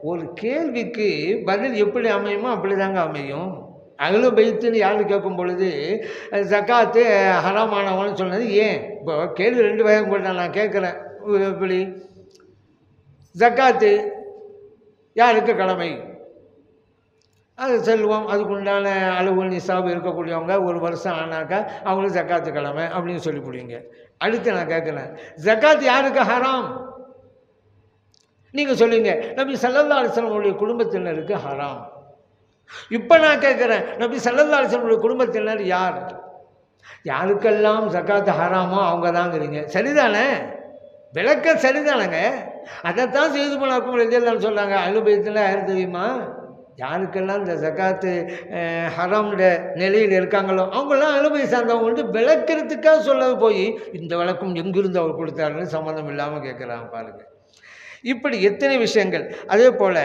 ஒரு கேள்விக்கு பதில் எப்படி அமையுமோ அப்படி தாங்க அமையும். அஹ்லு பைத்துன்னு யாரு கேட்கும் பொழுது ஜக்காத்து ஹராமானவன்னு சொன்னது ஏன்? இப்போ கேள்வி ரெண்டு வகை போட்டால் நான் கேட்குறேன். இப்படி ஜக்காத்து யாருக்கு கடமை? அது செல்வம், அதுக்குண்டான அளவு நிசாபு இருக்கக்கூடியவங்க ஒரு வருஷம் ஆனாக்கா அவங்களுக்கு ஜக்காத்து கடமை அப்படின்னு சொல்லி போடுவீங்க. அடுத்து நான் கேட்குறேன், ஜக்காத்து யாருக்கு ஹராம்? நீங்கள் சொல்லுங்க, நபி ஸல்லல்லாஹு அலைஹி வஸல்லம் குடும்பத்தினருக்கு ஹராம். இப்போ நான் கேட்குறேன், நபி ஸல்லல்லாஹு அலைஹி வஸல்லம் குடும்பத்தினர் யார்? யாருக்கெல்லாம் ஜக்காத்து ஹராமோ அவங்க தாங்கிறீங்க. சரிதானே? விளக்க சரிதானங்க. அதைத்தான் ஸைத் இப்னு அர்கம் ரலியல்லாஹு அன்ஹு சொல்கிறாங்க. அஹ்லு பைத்தில் யார் தெரியுமா? யாருக்கெல்லாம் இந்த ஜக்காத்து ஹராம்ட நிலையில் இருக்காங்களோ அவங்களாம் அஹ்லு பைத் சார்ந்தவங்க விளக்கிறதுக்காக சொல்ல போய் இந்த விளக்கம் எங்கிருந்து அவர் கொடுத்தாருன்னு சம்மந்தம் இல்லாமல் கேட்குறாங்க பாருங்கள். இப்படி எத்தனை விஷயங்கள். அதே போல்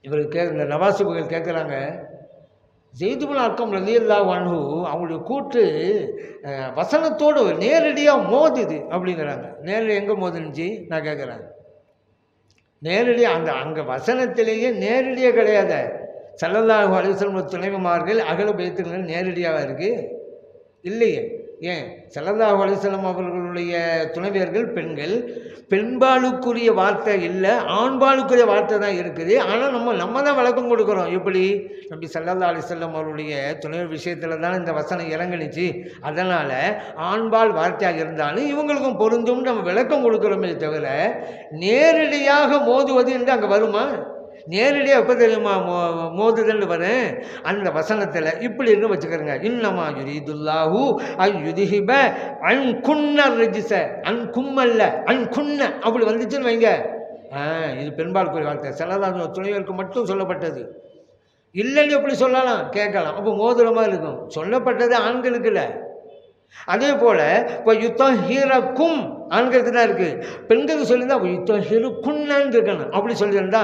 இவருக்கு இந்த நவாசிபுகள் கேட்குறாங்க, ஸைத் இப்னு அர்கம் ரலியல்லாஹு அன்ஹு அவங்களுடைய கூற்று வசனத்தோடு நேரடியாக மோதுது அப்படிங்கிறாங்க. நேரில் எங்கே மோதுனுச்சு நான் கேட்குறேன்? நேரடியாக அந்த அங்கே வசனத்திலேயே நேரடியாக கிடையாது. ஸல்லல்லாஹு அலைஹி வஸல்லம் துணைவிமார்கள் அகல பைத்துகள் நேரடியாக இருக்குது இல்லையே. ஏன் ஸல்லல்லாஹு அலைஹி வஸல்லம் அவர்களுடைய துணைவியர்கள் பெண்கள், பெண்பாலுக்குரிய வார்த்தை இல்லை, ஆண்பாலுக்குரிய வார்த்தை தான் இருக்குது. ஆனால் நம்ம தான் விளக்கம் கொடுக்குறோம். எப்படி? நபி ஸல்லல்லாஹு அலைஹி வஸல்லம் அவருடைய துணைவியர் விஷயத்தில் தான் இந்த வசனம் இறங்குனுச்சு. அதனால் ஆண்பால் வார்த்தையாக இருந்தாலும் இவங்களுக்கும் பொருந்தும் நம்ம விளக்கம் கொடுக்குறோமே தவிர நேரடியாக மோதுவது என்று அங்கே வருமா? நேரடியாக எப்போ தெரியுமா மோதுதல் வரும்? அந்த வசனத்தில் இப்படி இருந்து வச்சுக்கிறேங்க. இன்னமா யுரீதுல்லாஹு அய்யுதிஹிப அன்குன்ன ரிஜ்ஸ, அன்கும்மல்ல அன்குன்ன அப்படி வந்துச்சுன்னு வைங்க. இது பெண்பாலுக்குரிய வார்த்தை. ஸல்லல்லாஹு துணைவருக்கு மட்டும் சொல்லப்பட்டது. இல்லைன்னு எப்படி சொல்லலாம்? கேட்கலாம். அப்போ மோதுற மாதிரி இருக்கும். சொல்லப்பட்டது ஆண்களுக்கு இல்லை. அதே போல் இப்போ யுத்தம் ஹீரக்கும் ஆண்களுக்கு தான் இருக்குது. பெண்களுக்கு சொல்லியிருந்தா யுத்தம் ஹீருக்குன்னு இருக்கணும். அப்படி சொல்லியிருந்தா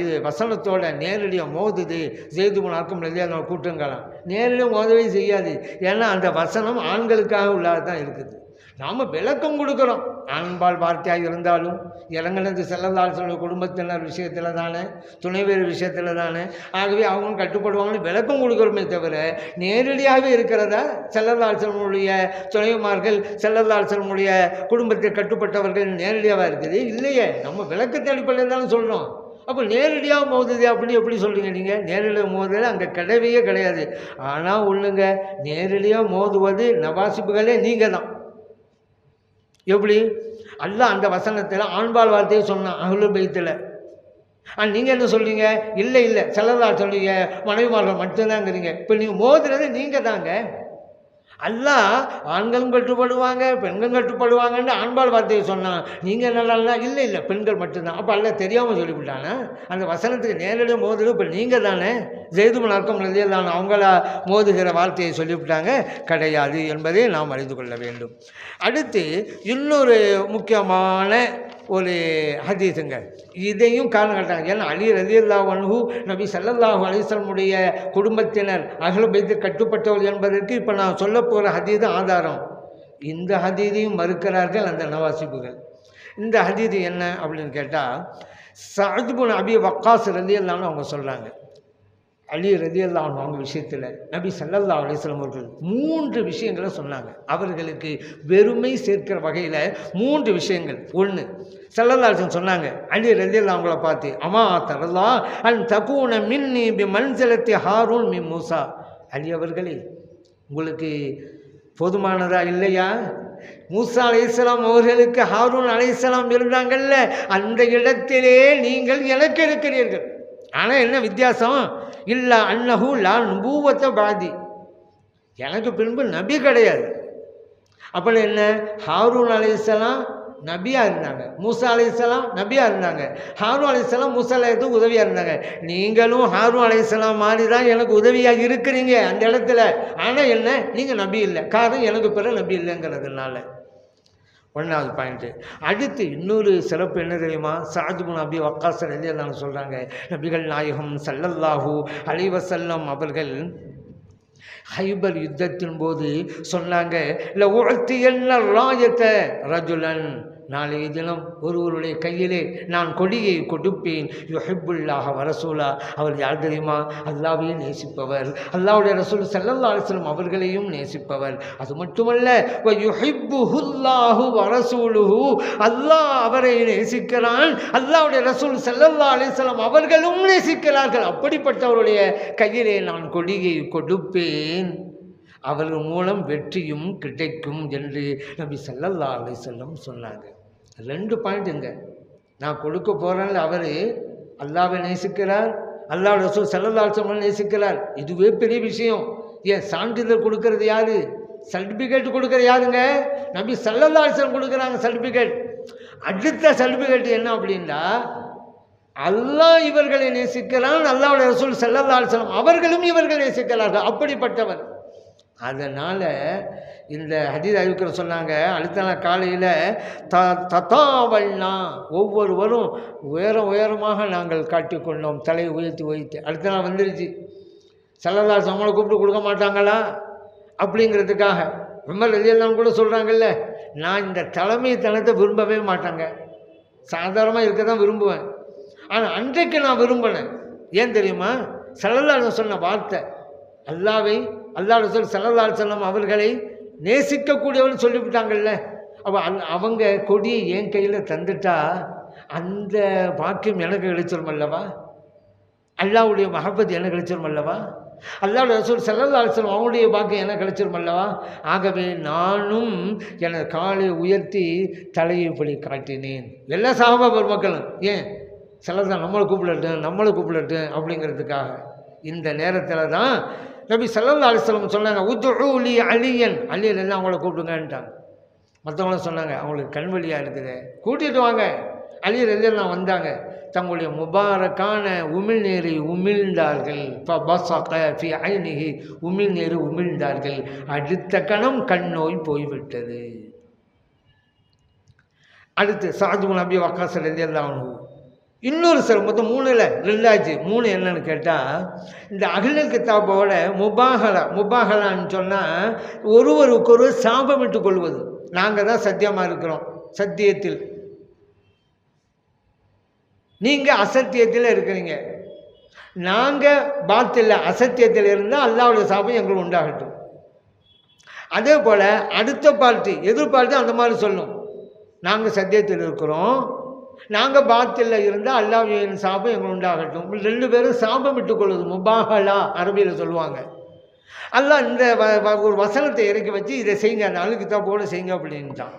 இது வசனத்தோட நேரடியாக மோதுது. ஜெய்து முனாக்கும் இல்லையா நம்ம கூட்டுங்கலாம். நேரடியாக மோதவே செய்யாது. ஏன்னா அந்த வசனம் ஆண்களுக்காக உள்ளதாக தான் இருக்குது. நாம் விளக்கம் கொடுக்குறோம். ஆண்பால் வார்த்தையாக இருந்தாலும் இறங்கினது ஸல்லல்லாஹு அலைஹி வஸல்லம் குடும்பத்தினர் விஷயத்தில் தானே, துணைவேறு விஷயத்தில் தானே. ஆகவே அவங்க கட்டுப்படுவாங்கன்னு விளக்கம் கொடுக்குறோமே தவிர நேரடியாகவே இருக்கிறதா ஸல்லல்லாஹு அலைஹி வஸல்லமுடைய துணைவிமார்கள், ஸல்லல்லாஹு அலைஹி வஸல்லமுடைய குடும்பத்தில் கட்டுப்பட்டவர்கள் நேரடியாக இருக்குது இல்லையே. நம்ம விளக்கத்தை அடிப்படையில் தானே சொல்கிறோம். அப்போ நேரடியாக மோதுது அப்படின்னு எப்படி சொல்கிறீங்க நீங்கள்? நேரடியாக மோதுதல் அங்கே கிடையவே கிடையாது. ஆனால் ஒன்றுங்க, நேரடியாக மோதுவது நவாசிப்புகளே நீங்கள் தான். எப்படி? அல்லாஹ் அந்த வசனத்தில் ஆண்பால் வார்த்தையை சொன்னான் அஹ்லுல் பைத்தில். நீங்கள் என்ன சொல்கிறீங்க? இல்லை ஸல்லல்லாஹு அலைஹி சொல்றீங்க மனைவிமார்கள் மட்டும்தாங்கிறீங்க. இப்போ நீங்கள் மோதுறது நீங்கள் தாங்க. அல்லாஹ் ஆண்களும் கட்டுப்படுவாங்க பெண்களும் கட்டுப்படுவாங்கன்னு ஆண்பால் வார்த்தையை சொன்னான். நீங்கள் நல்லா இல்லை பெண்கள் மட்டும்தான். அப்போ அல்லாஹ் தெரியாமல் சொல்லிவிட்டானா? அந்த வசனத்துக்கு நேரடியாக மோதுறது இப்போ நீங்கள் தானே. ஜெய்து பின் அர்கம் ரலியல்லாஹு அன்ஹு அவங்களா மோதுகிற வார்த்தையை சொல்லிவிட்டாங்க? கிடையாது என்பதை நாம் அறிந்து கொள்ள வேண்டும். அடுத்து இன்னொரு முக்கியமான ஒரு ஹதீஸுங்க. இதையும் காரணம் காட்டாங்க. ஏன்னா அலி ரலியல்லாஹு அன்ஹு நபி ஸல்லல்லாஹு அலைஹி வஸல்லமுடைய குடும்பத்தினர் அஹ்லுல் பைத் கட்டுப்பட்டவர்கள் என்பதற்கு இப்போ நான் சொல்ல போகிற ஹதீது ஆதாரம். இந்த ஹதீதையும் மறுக்கிறார்கள் அந்த நவாசிப்புகள். இந்த ஹதீது என்ன அப்படின்னு கேட்டால், சஅத் பின் அபி வக்காஸ் ரலியல்லாஹு அன்ஹு அவங்க சொல்கிறாங்க, அலி ரலியல்லாஹு அன்ஹு அவங்க விஷயத்தில் நபி ஸல்லல்லாஹு அலைஹி வஸல்லம் அவர்கள் 3 விஷயங்களை சொன்னாங்க. அவர்களுக்கு வெறுமை சேர்க்கிற வகையில் 3 விஷயங்கள். ஒன்று, ஸல்லல்லாஹு அலைஹி வஸல்லம் சொன்னாங்க அலி ரலியல்லாஹு அவங்கள பார்த்து, அமா தரல்லா அன் தகூன மின்னி பி மன்சிலத்தி ஹாரூன் மின் மூசா. அலி அவர்களே, உங்களுக்கு போதுமானதா இல்லையா? மூசா அலைஹிஸ்ஸலாம் அவர்களுக்கு ஹாரூன் அலைஹிஸ்ஸலாம் இருந்தாங்கல்ல, அந்த இடத்திலே நீங்கள் எனக்கு இருக்கிறீர்கள். ஆனால் என்ன வித்தியாசம்? இல்லா அன்னஹு லா நுபுவத்த பாதி, எனக்கு பின்பு நபி கிடையாது. அப்போ என்ன? ஹாரூன் அலைஹிஸ்ஸலாம் நபியாக இருந்தாங்க, மூசா அலைஹிஸ்ஸலாம் நபியாக இருந்தாங்க. ஹாரூன் அலைஹிஸ்ஸலாம் மூசா அலைஹிஸ்ஸலாம் உதவியாக இருந்தாங்க. நீங்களும் ஹாரூன் அலைஹிஸ்ஸலாம் மாதிரி தான் எனக்கு உதவியாக இருக்கிறீங்க அந்த இடத்துல. ஆனால் என்ன? நீங்கள் நபி இல்லை. காரணம் எனக்கு பிறகு நபி இல்லைங்கிறதுனால. ஒன்றாவது பாயிண்ட்டு. அடுத்து இன்னொரு சிறப்பு என்ன தெரியுமா? சஅத் பின் அபி வக்காஸ் ரலியல்லாஹு அன்ஹு சொல்கிறாங்க, நபிகள் நாயகம் ஸல்லல்லாஹு அலைஹி வஸல்லம் அவர்கள் ஹைபர் யுத்தத்தின் போது சொன்னாங்க, இல்லை உஅத்தியன்ன ராயத்த ரஜுலன், நாளைய தினம் ஒருவருடைய கையிலே நான் கொடியை கொடுப்பேன். யுஹிப்புல்லாஹ வரசூலா, அவர் யார் தெரியுமா? அல்லாஹ்வையே நேசிப்பவர், அல்லாஹ்வுடைய ரசூல் ஸல்லல்லாஹு அலைஹி வஸல்லம் அவர்களையும் நேசிப்பவர். அது மட்டுமல்ல, வ யுஹிப்புல்லாஹு வரசூலுஹு, அல்லாஹ் அவரை நேசிக்கிறான், அல்லாஹ்வுடைய ரசூல் ஸல்லல்லாஹு அலைஹி வஸல்லம் அவர்களும் நேசிக்கிறார்கள். அப்படிப்பட்டவருடைய கையிலே நான் கொடியை கொடுப்பேன், அவர்கள் மூலம் வெற்றியும் கிடைக்கும் என்று நபி ஸல்லல்லாஹு அலைஹி வஸல்லம் சொன்னாங்க. 2 பாயிண்ட்டுங்க. நான் கொடுக்க போகிறேன்ல, அவர் அல்லாஹ்வை நேசிக்கிறார், அல்லாஹ் ரசூல் ஸல்லல்லாஹு அலைஹி வஸல்லம் நேசிக்கிறார். இதுவே பெரிய விஷயம். ஏன் சான்றிதழ் கொடுக்கறது யாரு? சர்டிஃபிகேட் கொடுக்குறது யாருங்க? நபி ஸல்லல்லாஹு அலைஹி வஸல்லம் கொடுக்குறாங்க சர்டிஃபிகேட். அடுத்த சர்டிஃபிகேட் என்ன அப்படின்னா, அல்லாஹ் இவர்களை நேசிக்கிறான், அல்லாஹ்வுடைய ரசூல் ஸல்லல்லாஹு அலைஹி வஸல்லம் அவர்களும் இவர்கள் நேசிக்கிறார்கள். அப்படிப்பட்டவர். அதனால் இந்த ஹதீஸ் அறிவிக்கிற சொன்னாங்க, அடுத்த நாள் காலையில் ததாவல்னா, ஒவ்வொருவரும் உயரமாக நாங்கள் காட்டிக்கொண்டோம், தலையை உயர்த்தி. அடுத்த நாள் வந்துருச்சு. ஸல்லல்லாஹு அலைஹி வஸல்லம் கூப்பிட்டு கொடுக்க மாட்டாங்களா அப்படிங்கிறதுக்காக. உமர் ரலியல்லாஹு கூட சொல்கிறாங்கல்ல, நான் இந்த தலைமைத்தனத்தை விரும்பவே மாட்டாங்க, சாதாரணமாக இருக்க தான் விரும்புவேன். ஆனால் அன்றைக்கு நான் விரும்பினேன். ஏன் தெரியுமா? ஸல்லல்லாஹு அலைஹி வஸல்லம் சொன்ன வார்த்தை, அல்லாஹ் ரசூல் ஸல்லல்லாஹு அலைஹி வஸல்லம் அவர்களை நேசிக்கக்கூடியவர்கள் சொல்லிவிட்டாங்கல்ல. அப்போ அவங்க கொடியை என் கையில் தந்துட்டா அந்த பாக்கியம் எனக்கு கிடைச்சிரும் அல்லவா? அல்லாஹ்வுடைய மஹப்பத் எனக்கு கிடைச்சிரும் அல்லவா? அல்லாஹ் ரசூல் ஸல்லல்லாஹு அலைஹி வஸல்லம் அவங்களுடைய பாக்கியம் எனக்கு கிடைச்சிரும் அல்லவா? ஆகவே நானும் எனது காலை உயர்த்தி தலையை இப்படி காட்டினேன். எல்லா சஹாபா பெருமக்களும் ஏன் ஸல்லல்லாஹு நம்மளை கூப்பிடட்டும் அப்படிங்கிறதுக்காக. இந்த நேரத்தில் தான் நபி ஸல்லல்லாஹு அலைஹி வஸல்லம் சொன்னாங்க, உதுஉ லி அலியன், அலியன் எல்லாம் அவங்கள கூப்பிடுங்கன்ட்டாங்க. மற்றவங்களும் சொன்னாங்க அவங்களுக்கு கண்வழியாக இருக்குது, கூட்டிகிட்டு வாங்க. அலியர் எல்லாம் வந்தாங்க. தங்களுடைய முபாரக்கான உமிழ்நீரை உமிழ்ந்தார்கள். உமிழ்நீரை உமிழ்ந்தார்கள். அடுத்த கணம் கண் நோய் போய்விட்டது. அடுத்து சஅத் இப்னு அபீ வக்காஸ் ரலியல்லாஹு அன்ஹு இன்னொரு சில மொத்தம் 3ல் 2 3 என்னன்னு கேட்டால், இந்த அஹ்லுல் கிதாபோட முபாகலான்னு சொன்னால் ஒருவருக்கொரு சாபமிட்டு கொள்வது. நாங்கள் தான் சத்தியமாக இருக்கிறோம், சத்தியத்தில் நீங்கள் அசத்தியத்தில் இருக்கிறீங்க, நாங்கள் பாத்தில் அசத்தியத்தில் இருந்தால் அல்லாஹ்வுடைய சாபம் எங்களுக்கு உண்டாகட்டும். அதே போல் அடுத்த பார்ட்டி எதிர்பார்த்து அந்த மாதிரி சொல்லும், நாங்கள் சத்தியத்தில் இருக்கிறோம், நாங்கள் பாத்தில் இருந்தால் அல்லாஹ்வின் சாபம் எங்களுக்கு உண்டாகட்டும். 2 பேரும் சாபம் விட்டுக்கொள்வது முபாகலா அரபியில் சொல்லுவாங்க. அல்லாஹ் இந்த ஒரு வசனத்தை இறக்கி வச்சு இதை செய்யுங்க, அந்த அஹ்லுல் கிதாபோடு செய்யுங்க அப்படின்ட்டான்.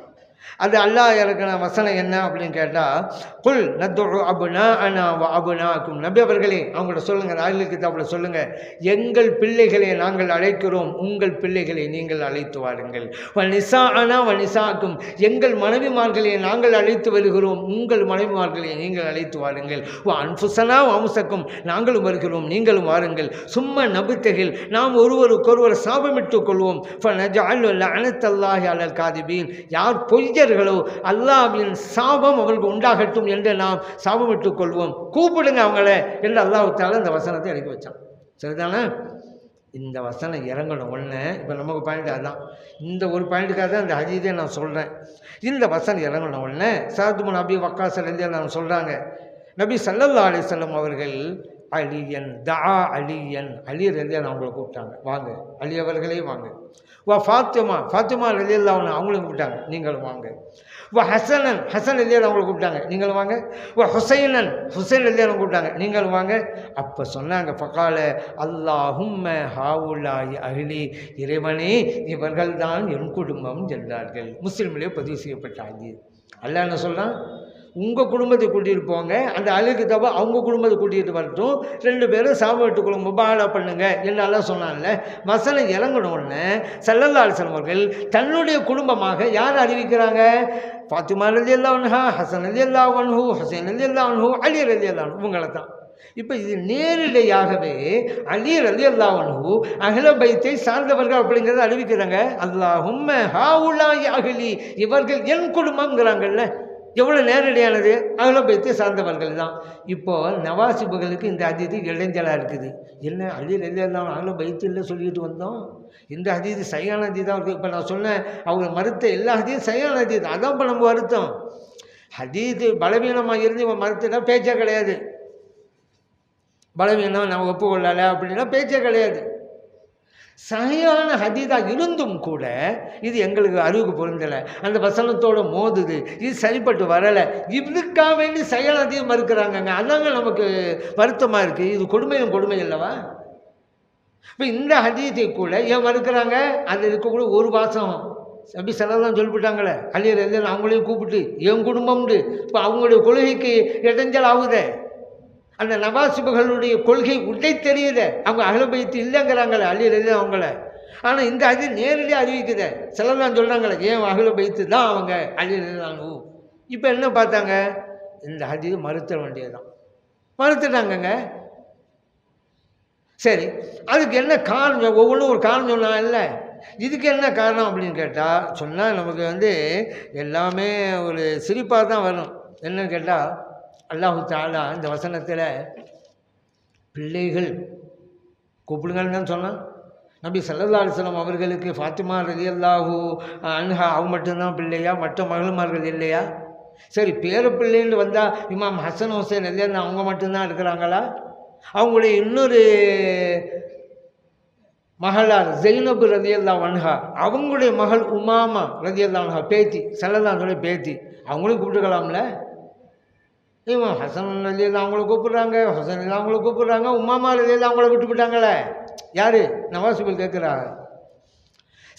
அது அல்லாஹ் இறக்கின வசனம் என்ன அப்படின்னு கேட்டால், குல் நதுஉ அப்னாஅனா வ அப்னாஅக்கும், நபி அவர்களே அவங்கள்ட்ட சொல்லுங்கள், அஹ்லுல் கிதாபில் சொல்லுங்கள், எங்கள் பிள்ளைகளை நாங்கள் அழைக்கிறோம், உங்கள் பிள்ளைகளை நீங்கள் அழைத்து வாருங்கள். வ நிசாஅனா வ நிசாஅக்கும், எங்கள் மனைவிமார்களை நாங்கள் அழைத்து வருகிறோம், உங்கள் மனைவிமார்களை நீங்கள் அழைத்து வாருங்கள். வ அன்ஃபுஸனா வ அன்ஃபுஸக்கும், நாங்களும் வருகிறோம், நீங்களும் வாருங்கள். சும்ம நபுத்தகில், நாம் ஒருவருக்கொருவர் சாபமிட்டுக் கொள்வோம். ஃப நஜஅலு லஅனத்தல்லாஹி அலல் காதிபீன், யார் பொய்யர்களோ அல்லாஹ்வின் சாபம் அவர்களுக்கு உண்டாகட்டும் என்று நாம் சாபமிட்டுக் கொள்வோம். கூப்பிடுங்க அவங்கள என்று அல்லாஹ் தஆலா இந்த வசனத்தை இறக்கி வச்சான். சரிதானே? இந்த வசனம் இறங்கணும் ஒன்று. இப்போ நமக்கு பாயிண்ட் அதுதான், இந்த ஒரு பாயிண்ட்டுக்காக தான் இந்த ஹதீஸை நான் சொல்கிறேன். இந்த வசனம் இறங்கணும் ஒன்று. சஅத் இப்னு அபீ வக்காஸ் ரலியல்லாஹு சொல்கிறாங்க, நபி ஸல்லல்லாஹு அலைஹி வஸல்லம் அவர்கள் அலியன் தஆ அலியன், அலி ரலியல்லாஹு அவங்களை கூப்பிட்டாங்க, வாங்க அலி அவர்களே வாங்க. வா ஃபாத்திமா ரலியல்லாஹு அன்ஹா அவங்களும் கூப்பிட்டாங்க, நீங்களும் வாங்க. வா ஹசன் ரலியல்லாஹு அவங்களை கூப்பிட்டாங்க, நீங்களும் வாங்க. வா ஹுசைன் ரலியல்லாஹு கூப்பிட்டாங்க, நீங்களும் வாங்க. அப்போ சொன்னாங்க, ஃபகால அல்லாஹும்ம ஹாவுலாஹி அஹ்லி, இறைவனே இவர்கள் தான் என் குடும்பம் என்றார்கள். முஸ்லிமிலே பதிவு செய்யப்பட்ட ஹதீஸ். அல்லாஹ் என்ன சொல்கிறான், உங்கள் குடும்பத்தை கூட்டிகிட்டு போங்க, அந்த அஹ்லுல் கிதாபை அவங்க குடும்பத்தை கூட்டிகிட்டு வரட்டும், 2 பேரும் சாபம் விட்டுக்கொள்ளும், முபாகலா பண்ணுங்க என்னெல்லாம் சொன்னான்ல. வசனம் இறங்கணும்னு ஸல்லல்லாஹு அலைஹி வஸல்லம் அவர்கள் தன்னுடைய குடும்பமாக யார் அறிவிக்கிறாங்க? ஃபாத்திமா ரலியல்லாஹு அன்ஹா, ஹசன் ரலியல்லாஹு அன்ஹு, ஹுசைன் ரலியல்லாஹு அன்ஹு, அலி ரலியல்லாஹு அன்ஹு, இவங்களை தான். இப்போ இது நேரிடையாகவே அலி ரலியல்லாஹு அன்ஹு அஹ்ல பைத்தை சார்ந்தவர்கள் அப்படிங்கிறத அறிவிக்கிறாங்க. அல்லாஹும்ம ஹாவுலாஹி அஹ்லி, இவர்கள் என் குடும்பம்ங்கிறாங்கல்ல. எவ்வளோ நேரடியானது, அஹ்ல பைத்தை சார்ந்தவர்கள் தான். இப்போது நவாசிபுகளுக்கு இந்த ஹதீஸ் இடைஞ்சலாக இருக்குது. என்ன அலி ரலியல்லாஹு அன்ஹு அஹ்ல பைத்தில் சொல்லிட்டு வந்தோம், இந்த ஹதீஸ் சரியான ஹதீஸ் தான் இருக்குது. இப்போ நான் சொன்னேன் அவங்க மறுத்த எல்லா ஹதீஸும் சரியான ஹதீஸ், அதான் இப்போ நம்ம வருத்தம். ஹதீஸ் பலவீனமாக இருந்து இவன் மறுத்துட்டா பேச்சே கிடையாது. பலவீனம் நம்ம ஒப்புக்கொள்ளலை அப்படின்னா பேச்சே கிடையாது. சரியான ஹதீஸாக இருந்தும் கூட இது எங்களுக்கு அறிவுக்கு பொருந்தலை, அந்த வசனத்தோடு மோதுது, இது சரிப்பட்டு வரலை, இதுக்காக வேண்டி சரியான ஹதீஸ் மறுக்கிறாங்கங்க. அதாங்க நமக்கு வருத்தமாக இருக்குது. இது கொடுமை இல்லவா? இப்போ இந்த ஹதீஸை கூட ஏன் மறுக்கிறாங்க? அதில் இருக்கக்கூட ஒரு வாசம் நபி ஸல்லல்லாஹு சொல்லிவிட்டாங்களே, அலி ரலியல்லாஹு அவங்களையும் கூப்பிட்டு என் குடும்பம்னு. இப்போ அவங்களுடைய கொள்கைக்கு இடைஞ்சல் ஆகுதே, அந்த நவாசிபுகளுடைய கொள்கை உடை தெரியுது, அவங்க அஹ்ல பைத் இல்லைங்கிறாங்களே அலி ரலியல்லாஹு அவங்கள. ஆனால் இந்த ஹதீஸ் நேரடியாக அறிவிக்குது. ஸல்லல்லாஹு சொல்கிறாங்களே ஏன் அஹ்ல பைத்து தான் அவங்க அலி ரலியல்லாஹு. இப்போ என்ன பார்த்தாங்க, இந்த ஹதீஸ் மறுத்த வேண்டியதுதான், மறுத்துட்டாங்கங்க. சரி, அதுக்கு என்ன காரணம்? ஒவ்வொன்றும் ஒரு காரணம் சொன்னா இல்லை, இதுக்கு என்ன காரணம் அப்படின்னு கேட்டால் சொன்னால் நமக்கு எல்லாமே ஒரு சிரிப்பாக தான் வரும். என்னன்னு கேட்டால் அல்லாஹு தஆலா இந்த வசனத்தில் பிள்ளைகள் கூப்பிடுங்கன்னு தான் சொன்னான். நபி ஸல்லல்லாஹு அலைஹி வஸல்லம் அவர்களுக்கு ஃபாத்திமா ரலியல்லாஹு அன்ஹா அவங்க மட்டும்தான் பிள்ளையா, மற்ற மகள்மார்கள் இல்லையா? சரி, பேரப்பிள்ளைன்னு வந்தால் இமாம் ஹசன் ஹுசைன் ரலியல்லாஹு அவங்க மட்டும்தான் இருக்கிறாங்களா? அவங்களுடைய இன்னொரு மகளார் ஜெய்னபு ரலியல்லாஹு அன்ஹா, அவங்களுடைய மகள் உமாமா ரலியல்லாஹு அன்ஹா பேத்தி, ஸல்லல்லாஹு பேத்தி, அவங்களும் கூப்பிட்டுக்கலாம்ல. இவன் ஹசன் ரலியல்லாஹு அவங்கள கூப்பிட்றாங்க, ஹசன் ரலியல்லாஹு அவங்கள கூப்பிட்றாங்க, உமாமா ரலியல்லாஹு அவங்கள விட்டுவிட்டாங்களே. யார்? நவாஸிபில் கேட்குறாங்க.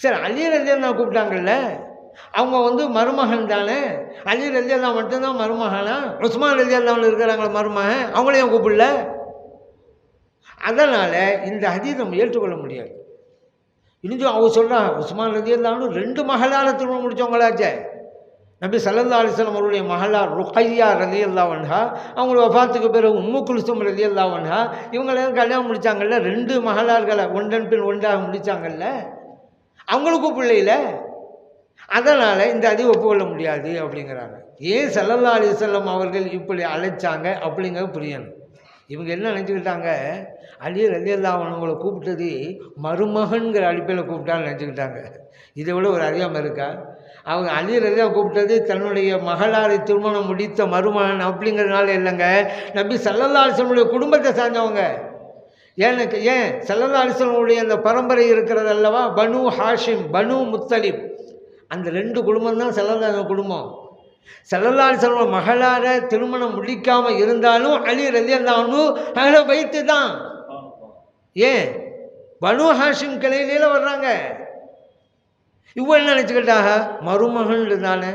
சரி, அலி ரலியல்லாஹு கூப்பிட்டாங்கல்ல, அவங்க வந்து மருமகன் தானே. அலி ரலியல்லாஹு மட்டும்தான் மருமகனா? உஸ்மான் ரலியல்லாஹு இருக்கிறாங்களா மருமகன், அவங்களையும் கூப்பிடல. அதனால் இந்த ஹதீஸை நம்ம ஏற்றுக்கொள்ள முடியாது. இன்னும் அவங்க சொல்கிறாங்க, உஸ்மான் ரலியல்லாஹு 2 மகளால் திருமணம் முடித்தவங்களாச்சே. நபி ஸல்லல்லாஹு அலைஹி வஸல்லம் அவருடைய மகளார் ருக்கையா ரலியல்லாஹு அன்ஹா, அவங்களோட வஃபாத்துக்கு பிறகு உம்மு குல்சும் ரலியல்லாஹு அன்ஹா, இவங்களையும் கல்யாணம் முடித்தாங்கல்ல. 2 மகளார்களை ஒன்றன் பின் ஒன்றாக முடித்தாங்கல்ல, அவங்களுக்கும் பிள்ளையில. அதனால் இந்த ஹதீஸ் ஒப்புக்கொள்ள முடியாது அப்படிங்கிறாங்க. ஏன் ஸல்லல்லாஹு அலைஹி வஸல்லம் அவர்கள் இப்படி அழைச்சாங்க அப்படிங்கிறது புரியணும். இவங்க என்ன நினச்சிக்கிட்டாங்க, அலி ரலியல்லாஹு அன்ஹுவை கூப்பிட்டது மருமகன்கிற அடிப்படையில் கூப்பிட்டான்னு நினச்சிக்கிட்டாங்க. இதை விட ஒரு அறியாமல் இருக்கா? அவங்க அலி ரலியல்லாஹு கூப்பிட்டது தன்னுடைய மகளாரை திருமணம் முடித்த மருமகன் அப்படிங்கிறதுனால இல்லைங்க, நபி ஸல்லல்லாஹு அலைஹி வஸல்லம் குடும்பத்தை சார்ந்தவங்க. ஏன் ஸல்லல்லாஹு அலைஹி வஸல்லம் அந்த பரம்பரை இருக்கிறது அல்லவா, பனு ஹாஷிம் பனு முத்தலிப், அந்த 2 குடும்பம் தான் ஸல்லல்லாஹு குடும்பம். ஸல்லல்லாஹு அலைஹி வஸல்லம் மகளார திருமணம் முடிக்காமல் இருந்தாலும் அலி ரலியல்லாஹு அன்ஹு அஹ்ல பைத் தான். ஏன்? பனு ஹாஷிம் கிளையில வர்றாங்க. இவங்க என்ன நினச்சிக்கிட்டாங்க, மருமகன் தானே,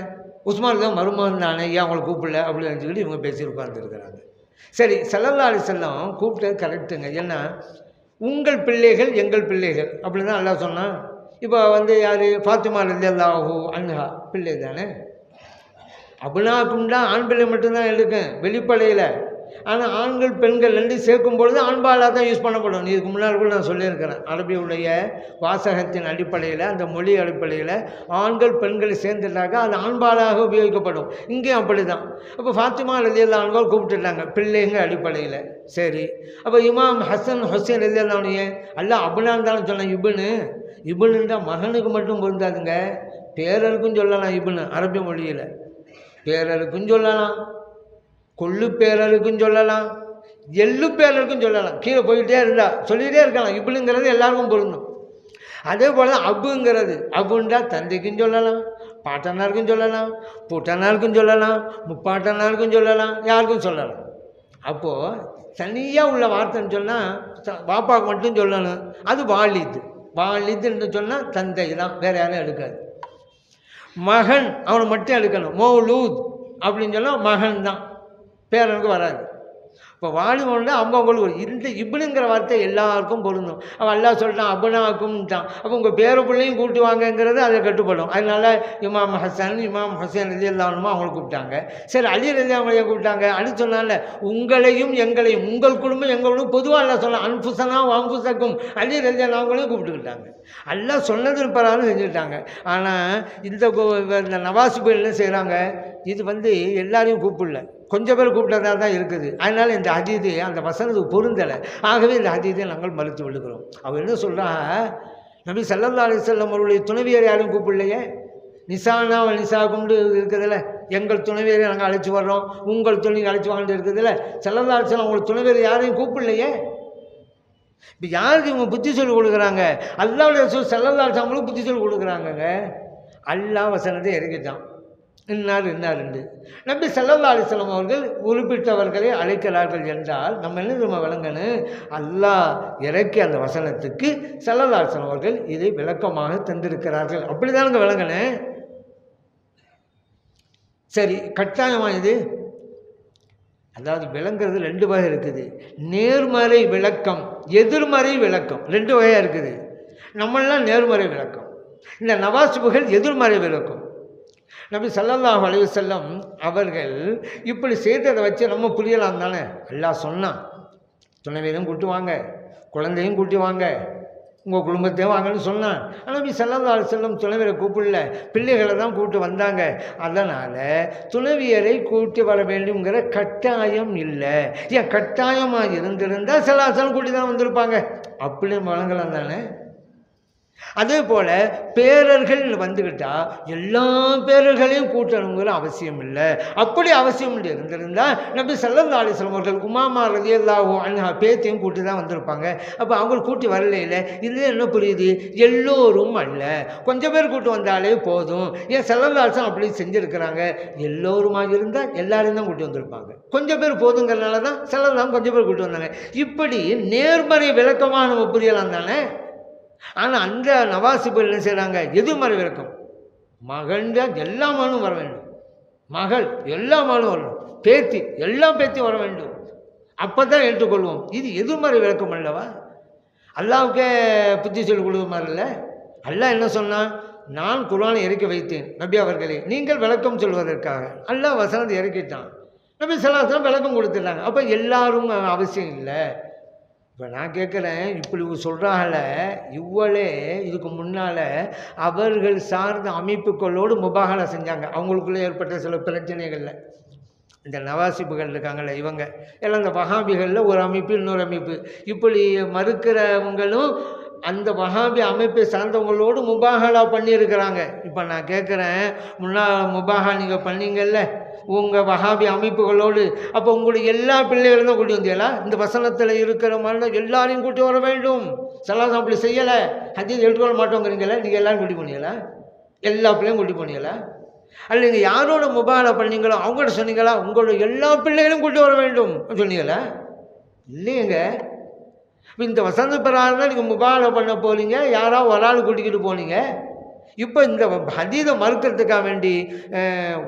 உஸ்மான் தான் மருமகன் தானே, ஏன் அவங்களை கூப்பிடல அப்படின்னு நினச்சிக்கிட்டு இவங்க பேசி உட்கார்ந்துருக்கிறாங்க. சரி, ஸல்லல்லாஹு அலைஹி வஸல்லம் கூப்பிட்டது கரெக்டுங்க. ஏன்னா உங்கள் பிள்ளைகள் எங்கள் பிள்ளைகள் அப்படி தான் அல்லாஹ் சொன்னான். இப்போ வந்து யார்? ஃபாத்திமா ரலியல்லாஹு அன்ஹா பிள்ளை தானே. அபுனாக்கும் தான் ஆண் பிள்ளை மட்டும்தான் எடுக்கும் வெளிப்படையில். ஆனால் ஆண்கள் பெண்கள் 2 சேர்க்கும் பொழுது ஆண்பாலாக தான் யூஸ் பண்ணப்படும். இதுக்கு முன்னால் கூட நான் சொல்லியிருக்கிறேன். அரபியுடைய வாசகத்தின் அடிப்படையில், அந்த மொழி அடிப்படையில் ஆண்கள் பெண்களை சேர்ந்துட்டாக்கா அது ஆண்பாலாக உபயோகிக்கப்படும். இங்கேயும் அப்படி தான். அப்போ ஃபாத்திமா ரலியல்லாஹு அன்ஹா கூப்பிட்டுட்டாங்க பிள்ளைங்க அடிப்படையில். சரி, அப்போ இமாம் ஹசன் ஹுசைன் ரலியல்லாஹு அன்ஹு அல்லாஹ் அபுனான்னு தானே சொன்னேன். இபுனுன்றா மகனுக்கு மட்டும் பொருந்தாதுங்க, பேரருக்கும் சொல்லலாம். இபுனு அரபி மொழியில் பேரருக்கும் சொல்லலாம், கொள்ளு பேரருக்கும் சொல்லலாம், எள்ளு பேரருக்கும் சொல்லலாம். கீழே போயிட்டே இருந்தா சொல்லிகிட்டே இருக்கலாம். இபுனுங்கிறது எல்லாருக்கும் பொருந்தும். அதே போல் அபுங்கிறது, அபுன்றா தந்தைக்கும் சொல்லலாம், பாட்டனாருக்கும் சொல்லலாம், பூட்டனாருக்கும் சொல்லலாம், முப்பாட்டனாருக்கும் சொல்லலாம், யாருக்கும் சொல்லலாம். அப்போது தனியாக உள்ள வார்த்தைன்னு சொன்னால் பாப்பாவுக்கு மட்டும் சொல்லணும். அது வாலிதுன்னு சொன்னால் தந்தை தான், வேறு யாரும் எடுக்காது. மகன் அவனை மட்டும் எடுக்கணும். மௌலூத் அப்படின்னு சொன்னால் மகன் தான், பேரனுக்கு வராது. இப்போ வாலிபம்னா அவங்களுக்கு ஒரு இந்த இப்னுங்கிற வார்த்தை எல்லாருக்கும் பொருந்தும். அவன் அல்லாஹ் சொல்லிட்டான் அபுனாக்கும் தான். அப்போ உங்கள் பேர பிள்ளையும் கூப்பிட்டு வாங்கங்கிறது அதை கட்டுப்படும். அதனால இமாம் ஹசன் இமாம் ஹுசைன் ரலியல்லாஹு அன்ஹு அவங்களை கூப்பிட்டாங்க. சரி, அலி ரலியல்லாஹு அவங்களையும் கூப்பிட்டாங்க. அலி சொன்னால உங்களையும் எங்களையும், உங்கள் குடும்பம் எங்கள் குடும்பம் பொதுவாக அல்லாஹ் சொன்னால் அன்புசனா அன்புசக்கும் அலி ரலியல்லாஹு அவங்களையும் கூப்பிட்டுக்கிட்டாங்க. அல்லாஹ் சொன்னது பிரகாரம் செஞ்சுக்கிட்டாங்க. ஆனால் இந்த நவாஸிபுல் என்ன செய்கிறாங்க, இது வந்து எல்லாரையும் கூப்பிடல, கொஞ்சம் பேர் கூப்பிட்டதாக தான் இருக்குது. அதனால் இந்த ஹதீஸு அந்த வசனத்துக்கு பொருந்தலை. ஆகவே இந்த ஹதீஸை நாங்கள் மறுத்து விடுக்கிறோம். அவர் என்ன சொல்கிறா, நபி ஸல்லல்லாஹு அலைஹி வஸல்லம் அவருடைய துணைவியர் யாரும் கூப்பிடலையே. நிசானா நிசா கும்பிட்டு இருக்குதுல்ல, எங்கள் துணைவியரை நாங்கள் அழைச்சி வர்றோம், உங்கள் துணை அழைச்சி வாங்கிட்டு இருக்குதுல்ல. ஸல்லல்லாஹு அலைஹி வஸல்லம் உங்கள் துணைவியர் யாரையும் கூப்பிடலையே. இப்போ யாருக்கு இவங்க புத்தி சொல்லி கொடுக்குறாங்க? அல்லாஹ்வுடைய ரசூல் ஸல்லல்லாஹு அலைஹி வஸல்லம் புத்தி சொல்லி கொடுக்குறாங்கங்க. அல்லாஹ் வசனத்தை இறக்கிட்டான், இன்னார் என்று. நபி ஸல்லல்லாஹு அலைஹி வஸல்லம் அவர்கள் குறிப்பிட்டவர்களை அழைக்கிறார்கள் என்றால் நம்ம என்ன நம்ம விளங்கணும், அல்லாஹ் இறக்கி அந்த வசனத்துக்கு ஸல்லல்லாஹு அலைஹி வஸல்லம் அவர்கள் இதை விளக்கமாக தந்திருக்கிறார்கள், அப்படி தானுங்க விளங்கணும். சரி, கட்டாயமாக இது அதாவது விளங்குறது 2 வகை இருக்குது. நேர்மறை விளக்கம், எதிர்மறை விளக்கம் 2 வகையாக இருக்குது. நம்மளாம் நேர்மறை விளக்கம், இந்த நவாஸிபுகள் எதிர்மறை விளக்கம். நபி ஸல்லல்லாஹு அலைஹி வஸல்லம் அவர்கள் இப்படி செய்ததை வச்சு நம்ம புரியலாம் தானே. அல்லாஹ் சொன்னான், துணைவியரையும் கூட்டி வாங்க, குழந்தையும் கூட்டி வாங்க, உங்கள் குடும்பத்தையும் வாங்கன்னு சொன்னான். ஆனால் நபி ஸல்லல்லாஹு அலைஹி வஸல்லம் துணைவியரை கூப்பிடல, பிள்ளைகளை தான் கூப்பிட்டு வந்தாங்க. அதனால் துணைவியரை கூட்டி வர வேண்டுங்கிற கட்டாயம் இல்லை. ஏன் கட்டாயமாக இருந்திருந்தால் ஸல்லல்லாஹு அலைஹி வஸல்லம் கூட்டி தான் வந்திருப்பாங்க, அப்படின்னு வழங்கலாம் தானே. அதே போல் பேரர்கள் வந்துக்கிட்டால் எல்லா பேரர்களையும் கூட்டணுங்கிற அவசியம் இல்லை. அப்படி அவசியம் இல்லை இருந்திருந்தால் நபி ஸல்லல்லாஹு அலைஹி வஸல்லம் அவர்கள் உமாமா ரலியல்லாஹு அன்ஹா பேத்தியும் கூட்டி தான் வந்திருப்பாங்க. அப்போ அவங்க கூட்டி வரலையில இது என்ன புரியுது? எல்லோரும் அல்ல, கொஞ்சம் பேர் கூட்டு வந்தாலே போதும். ஏன் ஸல்லல்லாஹு அலைஹி வஸல்லம் அப்படி செஞ்சுருக்கிறாங்க? எல்லோருமாக இருந்தால் எல்லாரையும் தான் கூட்டி வந்திருப்பாங்க. கொஞ்சம் பேர் போதுங்கிறதுனால தான் ஸல்லல்லாஹு கொஞ்சம் பேர் கூட்டி வந்தாங்க. இப்படி நேர்மறை விளக்கமாக நம்ம புரியலாம் தானே. ஆனால் அந்த நவாசிபுகள் என்ன செய்கிறாங்க? எதிர்மறை விளக்கம். மகன்ட எல்லா மகனும் வர வேண்டும், மகள் எல்லா மகனும் வரணும், பேத்தி எல்லா பேத்தியும் வர வேண்டும், அப்போ தான் ஏற்றுக்கொள்வோம். இது எதிர்மறை விளக்கம் அல்லவா? அல்லாவுக்கே புத்தி சொல்லி கொடுக்குற மாதிரி இல்லை. அல்லாஹ் என்ன சொன்னான்? நான் குர்ஆனை இறக்கி வைத்தேன் நபி அவர்களே, நீங்கள் விளக்கம் சொல்வதற்காக. அல்லாஹ் வசனத்தை இறக்கிட்டான், நபி ஸல்லல்லாஹு அலைஹி வஸல்லம் விளக்கம் கொடுத்துட்டாங்க. அப்போ எல்லாரும் அவசியம் இல்லை. இப்போ நான் கேட்குறேன், இப்படி சொல்கிறாங்கள, இவ்வளே இதுக்கு முன்னால் அவர்கள் சார்ந்த அமைப்புகளோடு முபாகலா செஞ்சாங்க. அவங்களுக்குள்ளே ஏற்பட்ட சில பிரச்சனைகளில் இந்த நவாசிப்புகள் இருக்காங்கள்ல, இவங்க எல்லாம் இந்த வஹாபிகளில் ஒரு அமைப்பு, இன்னொரு அமைப்பு, இப்படி மறுக்கிறவங்களும் அந்த வஹாபி அமைப்பை சார்ந்தவங்களோடு முபாகலா பண்ணியிருக்கிறாங்க. இப்போ நான் கேட்குறேன், முபாகா நீங்கள் பண்ணீங்கல்ல உங்கள் வஹாபி அமைப்புகளோடு, அப்போ உங்களுடைய எல்லா பிள்ளைகளும் தான் கூட்டி வந்தீங்களா? இந்த வசனத்தில் இருக்கிற மாதிரி தான் எல்லாரையும் கூட்டி வர வேண்டும். ஸல்லல்லாஹு அப்படி செய்யலை, ஹதீஸ் எடுத்துக்கொள்ள மாட்டோங்கிறீங்களா? நீங்கள் எல்லாரும் கூட்டி போனீங்களா? எல்லா பிள்ளையும் கூட்டி போனீங்களா? அல்ல நீங்கள் யாரோட முபாகலா பண்ணீங்களோ அவங்கள்ட்ட சொன்னீங்களா உங்களோட எல்லா பிள்ளைகளும் கூட்டி வர வேண்டும் சொன்னீங்களா? இல்லையங்க. இந்த வசந்த பிரகாரம் தான் நீங்கள் முபாகலா பண்ண போகிறீங்க, யாராவது ஒரு ஆள் கூட்டிக்கிட்டு போனீங்க. இப்போ இந்த ஹதீஸை மறுக்கிறதுக்காக வேண்டி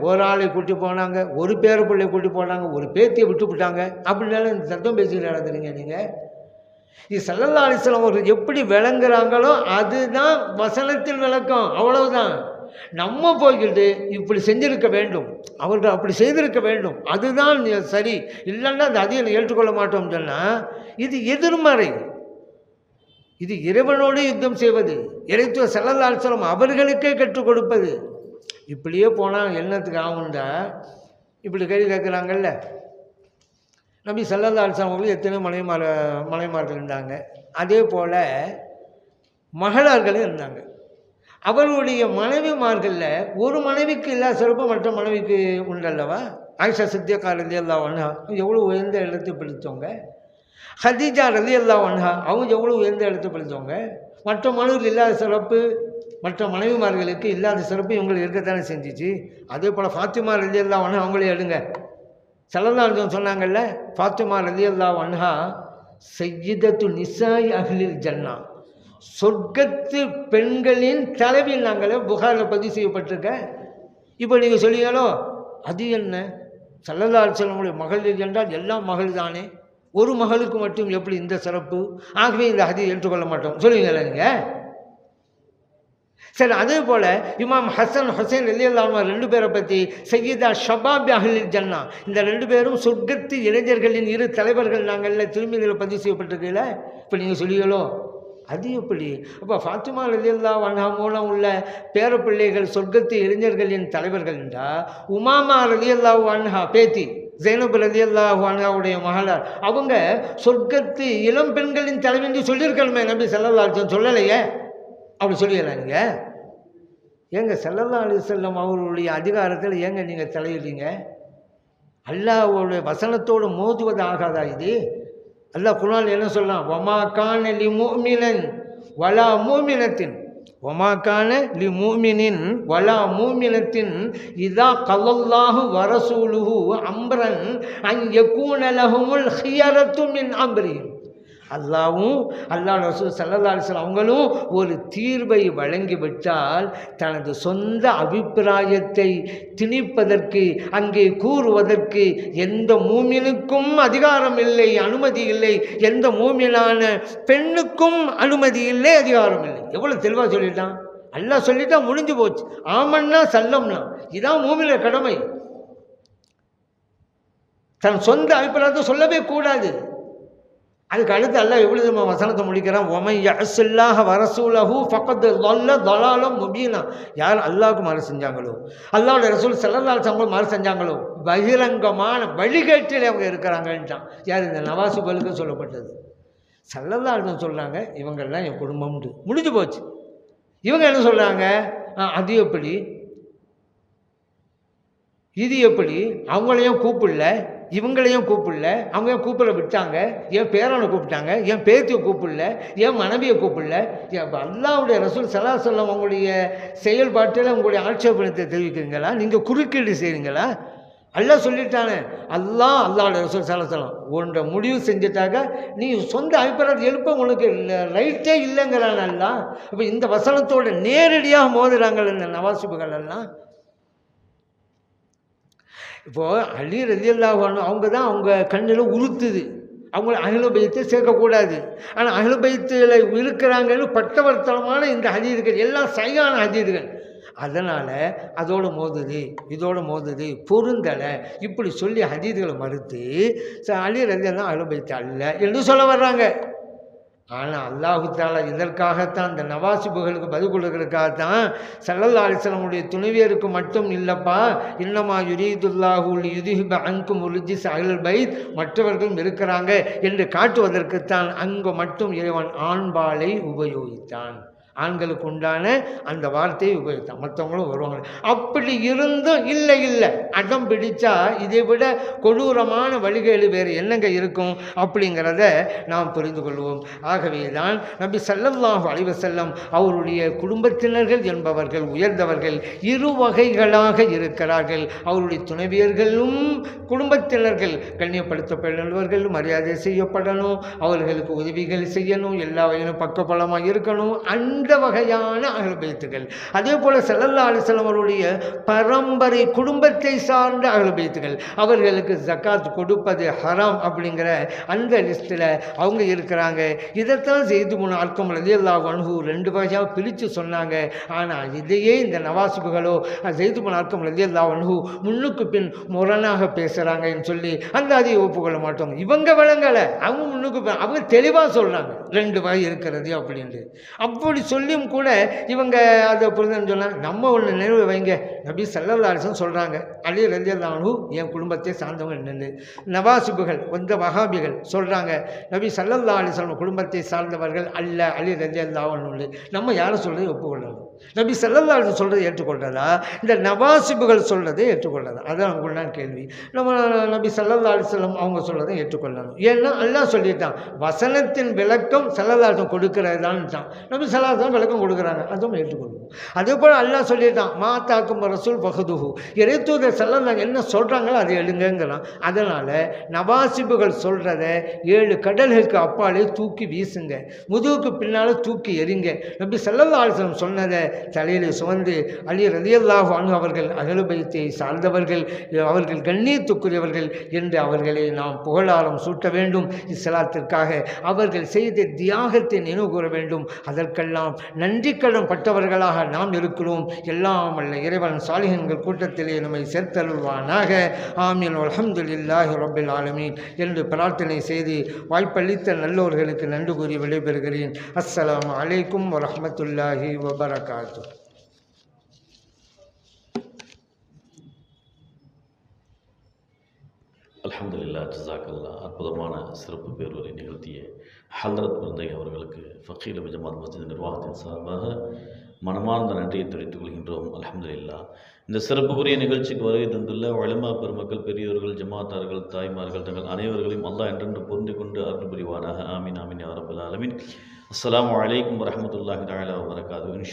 ஒரு ஆளை கூட்டி போனாங்க, ஒரு பேர பிள்ளையை கூட்டி போனாங்க, ஒரு பேத்தியை விட்டுவிட்டாங்க. அப்படின்னாலும் இந்த சத்தம் பேசிட்டு நடந்துறீங்க நீங்கள். இது ஸல்லல்லாஹு அலைஹி வஸல்லம் அவர்கள் எப்படி விளங்குறாங்களோ அதுதான் வசனத்தில் விளக்கம், அவ்வளவுதான். நம்ம போய்கிட்டு இப்படி செஞ்சிருக்க வேண்டும், அவர்கள் அப்படி செய்திருக்க வேண்டும், அதுதான் சரி, இல்லைன்னா அந்த அதிகம் ஏற்றுக்கொள்ள மாட்டோம் சொன்னால் இது எதிர்மறை. இது இறைவனோடு யுத்தம் செய்வது, இறைத்துவ ஸல்லல்லாஹு அலைஹி வஸல்லம் அவர்களுக்கே கற்றுக் கொடுப்பது. இப்படியே போனால் என்னத்துக்கு ஆகுண்டா? இப்படி கேள்வி கேட்குறாங்கல்ல, நபி ஸல்லல்லாஹு அலைஹி வஸல்லம் அவர்கள் எத்தனை மனைவிமார்கள் இருந்தாங்க, அதே போல் மகளார்களும் இருந்தாங்க. அவர்களுடைய மனைவிமார்களில் ஒரு மனைவிக்கு இல்லாத சிறப்பு மற்ற மனைவிக்கு உண்டல்லவா? ஆயிஷா சித்திகா ரலியல்லாஹு அன்ஹா எவ்வளோ உயர்ந்த இடத்தை பிடித்தவங்க, ஹதீஜா ரலியல்லாஹு அன்ஹா அவங்க எவ்வளோ உயர்ந்த இடத்தை பிடித்தவங்க. மற்ற மனைவிகள் இல்லாத சிறப்பு மற்ற மனைவிமார்களுக்கு இல்லாத சிறப்பு இவங்களுக்கு இருக்கத்தானே செஞ்சிச்சு. அதே போல் ஃபாத்திமா ரலியல்லாஹு அன்ஹா அவங்களே எடுங்க. ஸல்லல்லாஹு அலைஹி வஸல்லம் சொன்னாங்கல்ல, ஃபாத்திமா ரலியல்லாஹு அன்ஹா சய்யிதத்து நிசாய் அஹ்லில் ஜன்னா, சொர்க்கத்து பெண்களின் தலைவின்னாங்களே, புகாரில் பதிவு செய்யப்பட்டிருக்க. இப்போ நீங்கள் சொல்லுங்களோ அது என்ன? ஸல்லல்லாஹு அலைஹி வஸல்லம் மகளிர் என்றால் எல்லா மகள் தானே, ஒரு மகளுக்கு மட்டும் எப்படி இந்த சிறப்பு? ஆகவே இந்த ஹதீஸ் ஏற்றுக்கொள்ள மாட்டோம் சொல்லுவீங்களா நீங்கள்? சரி, அதே போல் இமாம் ஹசன் ஹுசைன் ரலியல்லாஹு அன்ஹு ரெண்டு பேரை பற்றி சய்யிதா ஷபாப் அஹ்லில் ஜன்னா, இந்த ரெண்டு பேரும் சொர்க்கத்து இளைஞர்களின் இரு தலைவர்கள் நாங்கள் திருமதியில் பதிவு செய்யப்பட்டிருக்கீங்கள. இப்போ நீங்கள் சொல்லுவீங்களோ அது எப்படி? அப்போ ஃபாத்திமா ரலியல்லாஹு அன்ஹா மூலம் உள்ள பேரப்பிள்ளைகள் சொர்க்கத்து இளைஞர்களின் தலைவர்கள் என்றால், உமாமா ரலியல்லாஹு அன்ஹா பேத்தி ஜைனப் ரலியல்லாஹு அன்ஹாவுடைய மகளார் அவங்க சொர்க்கத்து இளம் பெண்களின் தலைவி என்று சொல்லியிருக்கணுமே, நபி ஸல்லல்லாஹு அலைஹி வஸல்லம் சொல்லலையே. அப்படி சொல்லிடலாம் நீங்கள்? ஏங்க ஸல்லல்லாஹு அலைஹி வஸல்லம் அவர்களுடைய அதிகாரத்தில் ஏங்க நீங்கள் தலையிடுறீங்க? அல்லாஹ்வுடைய வசனத்தோடு மோதுவது ஆகாதா இது? அல்லாஹ் குர்ஆனில் என்ன சொல்லலாம்? வமா கான லி முஃமினின் வலா முஃமினத்தின், வமா கான லி முஃமினின் வலா முஃமினத்தின் இதா கல்லல்லாஹு வரசூலுஹு அம்ரன் அன் யகூன லஹுமுல் ஹியரத்து மின் அம்ரிஹிம். அல்லாவும் அல்லாஹ் ரசூல் ஸல்லல்லாஹு அலைஹி வஸல்லம் அவங்களும் ஒரு தீர்வை வழங்கிவிட்டால் தனது சொந்த அபிப்பிராயத்தை திணிப்பதற்கு, அங்கே கூறுவதற்கு எந்த மூமினுக்கும் அதிகாரம் இல்லை, அனுமதி இல்லை. எந்த மூமினான பெண்ணுக்கும் அனுமதி இல்லை, அதிகாரம் இல்லை. எவ்வளோ தெளிவாக சொல்லிட்டான். அல்லாஹ் சொல்லிட்டா முடிஞ்சு போச்சு. ஆமன்னா சல்லம்னா, இதான் மூமின கடமை. தன் சொந்த அபிப்பிராயத்தை சொல்லவே கூடாது. அதுக்கு அடுத்து அல்லாஹ் எவ்வளோ நம்ம வசனத்தை முடிக்கிறான்? ஒமை யஅஸில்லாஹ வரசூலஹு ஃபக்கத் ضل ضلالا முபீனா. யார் அல்லாஹ்வுக்கு மாறு செஞ்சாங்களோ, அல்லாஹ்வுடைய ரசூல் ஸல்லல்லாஹு அலைஹி வஸல்லம் மாறு செஞ்சாங்களோ, பகிரங்கமான வழிகேட்டில் அவங்க இருக்கிறாங்கன்றான். யார்? இந்த நவாசிபுகளுக்கு சொல்லப்பட்டது. ஸல்லல்லாஹு அலைஹி வஸல்லம் சொல்கிறாங்க, இவங்கெல்லாம் என் குடும்பம்னு. முடிஞ்சு போச்சு. இவங்க என்ன சொல்கிறாங்க, அது எப்படி, இது எப்படி, அவங்களையும் கூப்பிடல, இவங்களையும் கூப்பிடல, அவங்க கூப்பிட விட்டாங்க, என் பேரனை கூப்பிட்டாங்க, என் பேத்தியை கூப்பிடல, என் மனைவியை கூப்பிடல. அல்லாஹ்வுடைய ரசூல் ஸல்லல்லாஹு அலைஹி வஸல்லம் அவங்களுடைய செயல்பாட்டில் உங்களுடைய ஆட்சேபணத்தை தெரிவிக்கிறீங்களா, நீங்கள் குறுக்கீடு செய்கிறீங்களா? அல்லாஹ் சொல்லிட்டானே, அல்லாஹ்வுடைய ரசூல் ஸல்லல்லாஹு அலைஹி வஸல்லம் ஒன்றை முடிவு செஞ்சுட்டாக்க நீ சொந்த அபிப்பிராயத்தை எழுப்ப உனக்கு ரைட்டே இல்லைங்கிறான் அல்லாஹ். அப்போ இந்த வசனத்தோட நேரடியாக மோதுறாங்கள் இந்த நவாசிபுகள் எல்லாம். இப்போது அலி ரலியல்லாஹு அன்ஹு அவங்க தான் அவங்க கண்ணில் உறுத்துது, அவங்கள அஹ்லு பைத்தை சேர்க்கக்கூடாது. ஆனால் அஹ்லு பைத்தில் இருக்கிறாங்கன்னு பட்டவர்த்தனமான இந்த ஹதீதுகள் எல்லாம் சையான ஹதீதுகள். அதனால் அதோடு மோதுது, இதோடு மோதுது, பொருந்தலை இப்படி சொல்லி ஹதீதுகளை மறுத்து அலி ரலியல்லாஹு அஹ்லு பைத்து அல்ல என்று சொல்ல வர்றாங்க. ஆனால் அல்லாஹு தஆலா இதற்காகத்தான், இந்த நவாசிபுகளுக்கு பதில் கொடுக்கறதுக்காகத்தான் ஸல்லல்லாஹு அலைஹி வஸல்லமுடைய துணைவியருக்கு மட்டும் இல்லைப்பா, இன்னமா யுரீதுல்லாஹு லியுத்ஹிப அன்கும் ரிஜ்ஸ அஹ்லல் பைத், மற்றவர்களும் இருக்கிறாங்க என்று காட்டுவதற்குத்தான் அங்கு மட்டும் இறைவன் ஆண்பாலை உபயோகித்தான். ஆண்களுக்கு உண்டான அந்த வார்த்தையை உபயோகித்தான், மற்றவங்களும் வருவாங்க. அப்படி இருந்தும் இல்லை அடம் பிடிச்சா இதை விட கொடூரமான வழிகேடு வேறு என்னங்க இருக்கும் அப்படிங்கிறத நாம் புரிந்து கொள்வோம். ஆகவே தான் நபி ஸல்லல்லாஹு அலைஹி வஸல்லம் அவருடைய குடும்பத்தினர்கள் என்பவர்கள் உயர்ந்தவர்கள் இரு வகைகளாக இருக்கிறார்கள். அவருடைய துணைவியர்களும் குடும்பத்தினர்கள் கண்ணியப்படுத்தப்படவர்கள், மரியாதை செய்யப்படணும், அவர்களுக்கு உதவிகள் செய்யணும், எல்லா வகையிலும் பக்கபலமாக இருக்கணும், அந்த வகையான அஹ்லு பைத்துகள். அதே போல ஸல்லல்லாஹு அலைஹி வஸல்லம் அவருடைய பரம்பரை குடும்பத்தை சார்ந்த அஹ்லு பைத்துகள், அவர்களுக்கு ஜக்காத் கொடுப்பது ஹராம் அப்படிங்கிற அந்த லிஸ்ட்டில் அவங்க இருக்கிறாங்க. இதைத்தான் ஸைத் இப்னு அர்கம் ரலியல்லாஹு அன்ஹு ரெண்டு வகையாக பிரித்து சொன்னாங்க. ஆனால் இதையே இந்த நவாசிபுகளோ ஸைத் இப்னு அர்கம் ரலியல்லாஹு அன்ஹு முன்னுக்கு பின் முரணாக பேசுகிறாங்கன்னு சொல்லி அந்த அதை ஒப்புக்கொள்ள மாட்டோம். இவங்க விளங்கலை, அவங்க முன்னுக்கு பின் அவங்க தெளிவாக சொல்கிறாங்க ரெண்டு வகை இருக்கிறது அப்படின்ட்டு. அப்படி சொல்லியும் கூட இவங்க அதை புரிஞ்சுன்னு சொன்னாங்க. நம்ம ஒன்று நினைவு வைங்க, நபி ஸல்லல்லாஹு அலைஹி வஸல்லம் சொல்கிறாங்க, அலி ரலியல்லாஹு அன்ஹு என் குடும்பத்தை சார்ந்தவங்க என்னென்னு. நவாசிபுகள் வந்த வஹாபிகள் சொல்கிறாங்க, நபி ஸல்லல்லாஹு அலைஹி வஸல்லம் குடும்பத்தை சார்ந்தவர்கள் அல்ல அலி ரலியல்லாஹு அன்ஹு. நம்ம யாரை சொல்கிறது ஒப்புக்கொள்ளணும்? நபி ஸல்லல்லாஹு அலைஹி வஸல்லம் சொல்கிறத ஏற்றுக்கொள்றதா, இந்த நவாசிபுகள் சொல்கிறதை ஏற்றுக்கொள்றதா? அதான் அவங்களுடைய கேள்வி. நம்ம நபி ஸல்லல்லாஹு அலைஹி வஸல்லம் அவங்க சொல்கிறதை ஏற்றுக்கொள்ளணும். ஏன்னா அல்லாஹ் சொல்லிட்டான், வசனத்தின் விளக்கம் ஸல்லல்லாஹு அலைஹி வஸல்லம் கொடுக்கிறது தான். நபி ஸல்லல்லாஹு அலைஹி வஸல்லம் விளக்கம் கொடுக்குறாங்க, அதுவும் ஏற்றுக்கொள்ளும். அதே போல் அல்லாஹ் சொல்லிட்டான், மா தாக்கும் ரசூல் ஃபஹதுஹு, இறைத்தூதர் ஸல்லல்லாஹு என்ன சொல்கிறாங்களோ அதை எழுங்கங்கிறான். அதனால் நவாசிபுகள் சொல்கிறத 7 கடல்களுக்கு அப்பாலே தூக்கி வீசுங்க, முதுகுக்கு பின்னால் தூக்கி எறிங்க. நபி ஸல்லல்லாஹு அலைஹி வஸல்லம் சொன்னதை தலையில் சுமந்து அலி ரலியல்லாஹு அன்ஹு அவர்கள் அஹ்லு பைத்தை சார்ந்தவர்கள், அவர்கள் கண்ணியத்துக்குரியவர்கள் என்று அவர்களை நாம் புகழாரம் சூட்ட வேண்டும். இஸ்லாத்திற்காக அவர்கள் செய்த தியாகத்தை நினைவு கூற வேண்டும். அதற்கெல்லாம் நன்றி கடன் பட்டவர்களாக நாம் இருக்கிறோம். எல்லாம் அல்ல இறைவன் சாலிஹீன்கள் கூட்டத்திலே நம்மை சேர்த்தருள்வானாக. ஆமீன். அல்ஹம்துலில்லாஹி ரப்பில் ஆலமீன் என்று பிரார்த்தனை செய்து வாய்ப்பளித்த நல்லோர்களுக்கு நன்றி கூறி விடைபெறுகிறேன். அஸ்ஸலாமு அலைக்கும் வரஹ்மத்துல்லாஹி வபரகாத்துஹு. அல்ஹம்துலில்லாஹ், ஜஸாக்கல்லா. அற்புதமான சிறப்பு பேருரை நிகழ்த்திய ஹல்ரத் பிருந்தை அவர்களுக்கு ஃபக்கீல் ஜமாத் மஸ்ஜித் நிர்வாகத்தின் சார்பாக மனமார்ந்த நன்றியை தெரிவித்துக் கொள்கின்றோம். அல்ஹம்துலில்லாஹ். இந்த சிறப்புக்குரிய நிகழ்ச்சிக்கு வருகை தந்துள்ள உலமா பெருமக்கள், பெரியோர்கள், ஜமாத்தார்கள், தாய்மார்கள் தங்கள் அனைவர்களையும் அல்லாஹ் என்றென்று பொருந்தி கொண்டு அருள் புரிவானாக. ஆமீன் ஆமீன் யா ரப்பல் ஆலமீன். அஸ்ஸலாமு அலைக்கும் வரஹ்மத்துல்லாஹி தஆலா வபரகாத்துஹு.